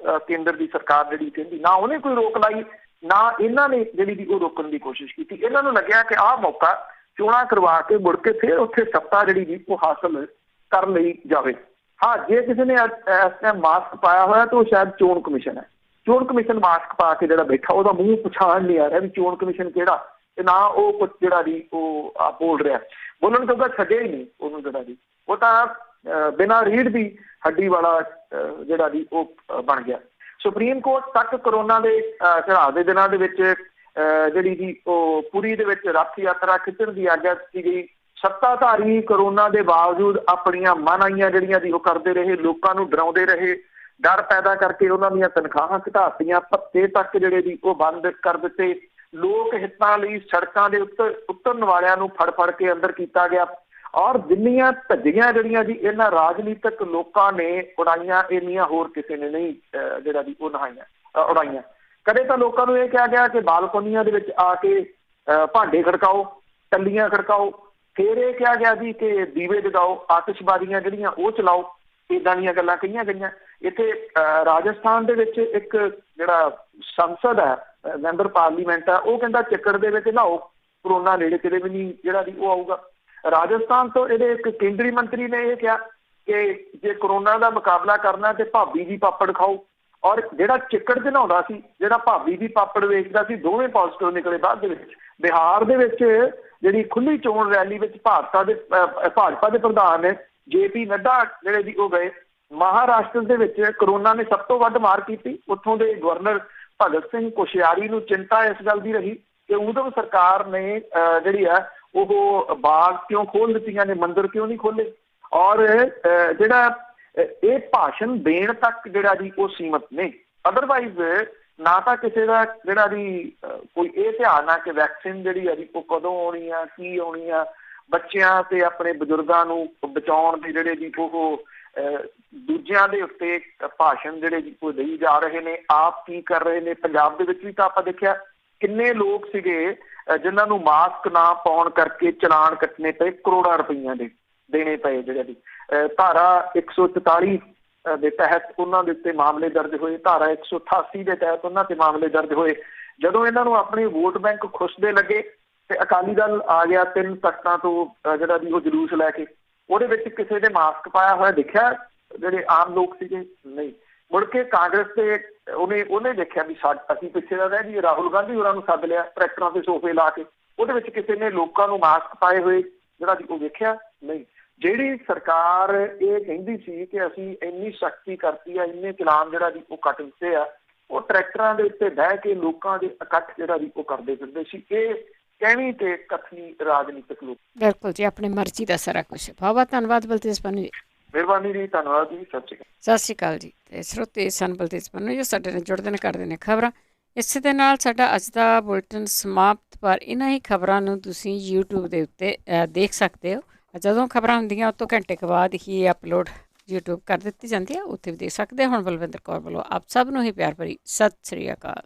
ਕੇਂਦਰ ਦੀ ਸਰਕਾਰ ਜਿਹੜੀ ਕਹਿੰਦੀ, ਨਾ ਉਹਨੇ ਕੋਈ ਰੋਕ ਲਾਈ ਨਾ ਇਹਨਾਂ ਨੇ ਜਿਹੜੀ ਦੀ ਉਹ ਰੋਕਣ ਦੀ ਕੋਸ਼ਿਸ਼ ਕੀਤੀ। ਇਹਨਾਂ ਨੂੰ ਲੱਗਿਆ ਕਿ ਆਹ ਮੌਕਾ ਚੋਣਾਂ ਕਰਵਾ ਕੇ ਮੁੜ ਕੇ ਫਿਰ ਉੱਥੇ ਸੱਤਾ ਜਿਹੜੀ ਦੀ ਉਹ ਹਾਸਲ ਕਰ ਲਈ ਜਾਵੇ। ਹਾਂ, ਜੇ ਕਿਸੇ ਨੇ ਇਸ ਟਾਈਮ ਮਾਸਕ ਪਾਇਆ ਹੋਇਆ ਤਾਂ ਉਹ ਸ਼ਾਇਦ ਚੋਣ ਕਮਿਸ਼ਨ ਹੈ। ਚੋਣ ਕਮਿਸ਼ਨ ਮਾਸਕ ਪਾ ਕੇ ਜਿਹੜਾ ਬੈਠਾ ਉਹਦਾ ਮੂੰਹ ਪਛਾਣ ਨਹੀਂ ਆ ਰਿਹਾ ਵੀ ਚੋਣ ਕਮਿਸ਼ਨ ਕਿਹੜਾ, ਤੇ ਨਾ ਉਹ ਕੁਛ ਜਿਹੜਾ ਵੀ ਉਹ ਬੋਲ ਰਿਹਾ। ਬੋਲਣ ਜੋਗਾ ਛੱਡਿਆ ਹੀ ਨਹੀਂ ਉਹਨੂੰ ਜਿਹੜਾ ਵੀ, ਉਹ ਤਾਂ ਬਿਨਾਂ ਰੀੜ ਦੀ ਹੱਡੀ ਵਾਲਾ ਜਿਹੜਾ ਵੀ ਉਹ ਬਣ ਗਿਆ। ਸੁਪਰੀਮ ਕੋਰਟ ਤੱਕ ਕਰੋਨਾ ਦੇ ਚੜ੍ਹਾਅ ਦੇ ਦਿਨਾਂ ਦੇ ਵਿੱਚ ਜਿਹੜੀ ਜੀ ਉਹ ਪੁਰੀ ਦੇ ਵਿੱਚ ਰੱਥ ਯਾਤਰਾ ਖਿੱਚਣ ਦੀ ਆਗਿਆ ਦਿੱਤੀ ਗਈ। ਸੱਤਾਧਾਰੀ ਕਰੋਨਾ ਦੇ ਬਾਵਜੂਦ ਆਪਣੀਆਂ ਮਨਾਹੀਆਂ ਜਿਹੜੀਆਂ ਦੀ ਉਹ ਕਰਦੇ ਰਹੇ, ਲੋਕਾਂ ਨੂੰ ਡਰਾਉਂਦੇ ਰਹੇ, ਡਰ ਪੈਦਾ ਕਰਕੇ ਉਹਨਾਂ ਦੀਆਂ ਤਨਖਾਹਾਂ ਘਟਾਤੀਆਂ, ਭੱਤੇ ਤੱਕ ਜਿਹੜੇ ਦੀ ਉਹ ਬੰਦ ਕਰ ਦਿੱਤੇ। ਲੋਕ ਹਿੱਤਾਂ ਲਈ ਸੜਕਾਂ ਦੇ ਉੱਤੇ ਉਤਰਨ ਵਾਲਿਆਂ ਨੂੰ ਫੜ ਕੇ ਅੰਦਰ ਕੀਤਾ ਗਿਆ। ਔਰ ਜਿੰਨੀਆਂ ਧੱਜੀਆਂ ਜਿਹੜੀਆਂ ਜੀ ਇਹਨਾਂ ਰਾਜਨੀਤਿਕ ਲੋਕਾਂ ਨੇ ਉਡਾਈਆਂ, ਇੰਨੀਆਂ ਹੋਰ ਕਿਸੇ ਨੇ ਨਹੀਂ ਜਿਹੜਾ ਦੀ ਉਹ ਉਡਾਈਆਂ। ਕਦੇ ਤਾਂ ਲੋਕਾਂ ਨੂੰ ਇਹ ਕਿਹਾ ਗਿਆ ਕਿ ਬਾਲਕੋਨੀਆਂ ਦੇ ਵਿੱਚ ਆ ਕੇ ਭਾਂਡੇ ਖੜਕਾਓ, ਟੱਲੀਆਂ ਖੜਕਾਓ। ਫਿਰ ਇਹ ਕਿਹਾ ਗਿਆ ਜੀ ਕਿ ਦੀਵੇ ਜਗਾਓ, ਆਤਿਸ਼ਬਾਜ਼ੀਆਂ ਜਿਹੜੀਆਂ ਉਹ ਚਲਾਓ। ਇੱਦਾਂ ਦੀਆਂ ਗੱਲਾਂ ਕਹੀਆਂ ਗਈਆਂ। ਇੱਥੇ ਰਾਜਸਥਾਨ ਦੇ ਵਿੱਚ ਇੱਕ ਜਿਹੜਾ ਸੰਸਦ ਹੈ, ਮੈਂਬਰ ਪਾਰਲੀਮੈਂਟ ਹੈ, ਉਹ ਕਹਿੰਦਾ ਚੱਕੜ ਦੇ ਵਿੱਚ ਨਹਾਓ, ਕਰੋਨਾ ਨੇੜੇ ਕਿਤੇ ਵੀ ਨਹੀਂ ਜਿਹੜਾ ਦੀ ਉਹ ਆਊਗਾ। ਰਾਜਸਥਾਨ ਤੋਂ ਇਹਦੇ ਇੱਕ ਕੇਂਦਰੀ ਮੰਤਰੀ ਨੇ ਇਹ ਕਿਹਾ ਕਿ ਜੇ ਕਰੋਨਾ ਦਾ ਮੁਕਾਬਲਾ ਕਰਨਾ ਤੇ ਭਾਬੀ ਦੀ ਪਾਪੜ ਖਾਓ। ਔਰ ਜਿਹੜਾ ਚਿੱਕੜ 'ਚ ਨਹਾਉਂਦਾ ਸੀ, ਜਿਹੜਾ ਭਾਬੀ ਦੀ ਪਾਪੜ ਵੇਚਦਾ ਸੀ, ਦੋਵੇਂ ਪੋਜ਼ਿਟਿਵ ਨਿਕਲੇ ਬਾਅਦ ਦੇ ਵਿੱਚ। ਬਿਹਾਰ ਦੇ ਵਿੱਚ ਜਿਹੜੀ ਖੁੱਲੀ ਚੋਣ ਰੈਲੀ ਵਿੱਚ ਭਾਜਪਾ ਦੇ ਪ੍ਰਧਾਨ JP ਨੱਡਾ ਜਿਹੜੇ ਦੀ ਉਹ ਗਏ। ਮਹਾਰਾਸ਼ਟਰ ਦੇ ਵਿੱਚ ਕਰੋਨਾ ਨੇ ਸਭ ਤੋਂ ਵੱਧ ਮਾਰ ਕੀਤੀ। ਉੱਥੋਂ ਦੇ ਗਵਰਨਰ ਭਗਤ ਸਿੰਘ ਕੋਸ਼ਿਆਰੀ ਨੂੰ ਚਿੰਤਾ ਇਸ ਗੱਲ ਦੀ ਰਹੀ ਕਿ ਉਦੋਂ ਸਰਕਾਰ ਨੇ ਜਿਹੜੀ ਹੈ ਉਹ ਬਾਗ ਕਿਉਂ ਖੋਲ ਦਿੱਤੀਆਂ ਨੇ, ਮੰਦਿਰ ਕਿਉਂ ਨਹੀਂ ਖੋਲੇ। ਔਰ ਜਿਹੜਾ ਇਹ ਭਾਸ਼ਣ ਦੇਣ ਤੱਕ ਜਿਹੜਾ ਜੀ ਉਹ ਸੀਮਤ ਨੇ। ਅਦਰਵਾਈਜ਼ ਨਾ ਤਾਂ ਕਿਸੇ ਦਾ ਜਿਹੜਾ ਦੀ ਕੋਈ ਇਹ ਧਿਆਨ ਆ ਕਿ ਵੈਕਸੀਨ ਜਿਹੜੀ ਆ ਜੀ ਉਹ ਕਦੋਂ ਆਉਣੀ ਆ, ਕੀ ਆਉਣੀ ਆ। ਬੱਚਿਆਂ ਤੇ ਆਪਣੇ ਬਜ਼ੁਰਗਾਂ ਨੂੰ ਬਚਾਉਣ ਦੇ ਜਿਹੜੇ ਜੀ ਉਹ ਦੂਜਿਆਂ ਦੇ ਉੱਤੇ ਭਾਸ਼ਣ ਜਿਹੜੇ ਜੀ ਉਹ ਦੇਈ ਜਾ ਰਹੇ ਨੇ। ਆਪ ਕੀ ਕਰ ਰਹੇ ਨੇ? ਪੰਜਾਬ ਦੇ ਵਿੱਚ ਵੀ ਤਾਂ ਆਪਾਂ ਦੇਖਿਆ ਕਿੰਨੇ ਲੋਕ ਸੀਗੇ ਜਿਨ੍ਹਾਂ ਨੂੰ ਮਾਸਕ ਨਾ ਪਾਉਣ ਕਰਕੇ ਚਲਾਨ ਕੱਟਣੇ ਪਏ, ਕਰੋੜਾਂ ਰੁਪਈਆਂ ਦੇ ਦੇਣੇ ਪਏ। ਜਿਹੜੇ ਦੀ ਧਾਰਾ 144 ਦੇ ਤਹਿਤ ਉਹਨਾਂ ਦੇ ਉੱਤੇ ਮਾਮਲੇ ਦਰਜ ਹੋਏ, ਧਾਰਾ 188 ਦੇ ਤਹਿਤ ਉਹਨਾਂ ਤੇ ਮਾਮਲੇ ਦਰਜ ਹੋਏ। ਜਦੋਂ ਇਹਨਾਂ ਨੂੰ ਆਪਣੇ ਵੋਟ ਬੈਂਕ ਖੁੱਸਦੇ ਲੱਗੇ ਤੇ ਅਕਾਲੀ ਦਲ ਆ ਗਿਆ 3 ਤਖਤਾਂ ਤੋਂ ਜਿਹੜਾ ਵੀ ਉਹ ਜਲੂਸ ਲੈ ਕੇ। ਉਹਦੇ ਵਿੱਚ ਕਿਸੇ ਦੇ ਮਾਸਕ ਪਾਇਆ ਹੋਇਆ ਦੇਖਿਆ ਜਿਹੜੇ ਆਮ ਲੋਕ ਸੀਗੇ? ਨਹੀਂ। ਮੁੜ ਕੇ ਕਾਂਗਰਸ ਤੇ ਉਹਨੇ ਦੇਖਿਆ ਵੀ ਅਸੀਂ ਪਿੱਛੇ ਦਾ ਰਹਿ ਜੀ। ਰਾਹੁਲ ਗਾਂਧੀ ਹੋਰਾਂ ਨੂੰ ਸੱਦ ਲਿਆ ਟਰੈਕਟਰਾਂ ਤੇ ਸੋਫੇ ਲਾ ਕੇ। ਉਹਦੇ ਵਿੱਚ ਕਿਸੇ ਨੇ ਲੋਕਾਂ ਨੂੰ ਮਾਸਕ ਪਾਏ ਹੋਏ ਜਿਹੜਾ ਵੀ ਉਹ ਵੇਖਿਆ? ਨਹੀਂ। ਜਿਹੜੀ ਸਰਕਾਰ ਇਹ ਕਹਿੰਦੀ ਸੀ ਕਿ ਅਸੀਂ ਇੰਨੀ ਸਖਤੀ ਕਰਤੀ ਆ, ਇੰਨੇ ਚਲਾਨ ਜਿਹੜਾ ਵੀ ਉਹ ਕੱਟ ਦਿੱਤੇ ਆ, ਉਹ ਟਰੈਕਟਰਾਂ ਦੇ ਉੱਤੇ ਬਹਿ ਕੇ ਲੋਕਾਂ ਦੇ ਇਕੱਠ ਜਿਹੜਾ ਵੀ ਉਹ ਕਰਦੇ ਫਿਰਦੇ ਸੀ। ਇਹ ਕਹਿਣੀ ਤੇ ਕਥਨੀ ਰਾਜਨੀਤਿਕ ਲੋਕ। ਬਿਲਕੁਲ ਜੀ, ਆਪਣੀ ਮਰਜ਼ੀ ਦਾ ਸਾਰਾ ਕੁਛ। ਬਹੁਤ ਧੰਨਵਾਦ ਬਲਤੇਜ ਪੰਨੂ ਜੀ। ਮਿਹਰਬਾਨੀ ਜੀ, ਧੰਨਵਾਦ ਜੀ, ਸਤਿ ਸ਼੍ਰੀ ਅਕਾਲ। ਸਤਿ ਸ਼੍ਰੀ ਅਕਾਲ ਜੀ। ਤੇ ਸਰੋਤੇ ਸਨ ਬਲਤੇਜ ਪੰਨੂ ਜੀ, ਸਾਡੇ ਨਾਲ ਜੁੜਦੇ ਨੇ, ਕਰਦੇ ਨੇ ਖਬਰਾਂ। ਇਸੇ ਦੇ ਨਾਲ ਸਾਡਾ ਅੱਜ ਦਾ ਬੁਲਟਨ ਸਮਾਪਤ। ਪਰ ਇਹਨਾਂ ਹੀ ਖਬਰਾਂ ਨੂੰ ਤੁਸੀਂ YouTube ਦੇ ਉੱਤੇ ਦੇਖ ਸਕਦੇ ਹੋ। ਜਦੋਂ ਖਬਰਾਂ ਹੁੰਦੀਆਂ ਉਹ ਤੋਂ ਘੰਟੇ ਕੁ ਬਾਅਦ ਹੀ ਅਪਲੋਡ YouTube ਕਰ ਦਿੱਤੀ ਜਾਂਦੀ ਹੈ, ਉੱਥੇ ਵੀ ਦੇਖ ਸਕਦੇ ਹੋ। ਹੁਣ ਬਲਵਿੰਦਰ ਕੌਰ ਵੱਲੋਂ ਆਪ ਸਭ ਨੂੰ ਹੀ ਪਿਆਰ ਭਰੀ ਸਤਿ ਸ਼੍ਰੀ ਅਕਾਲ।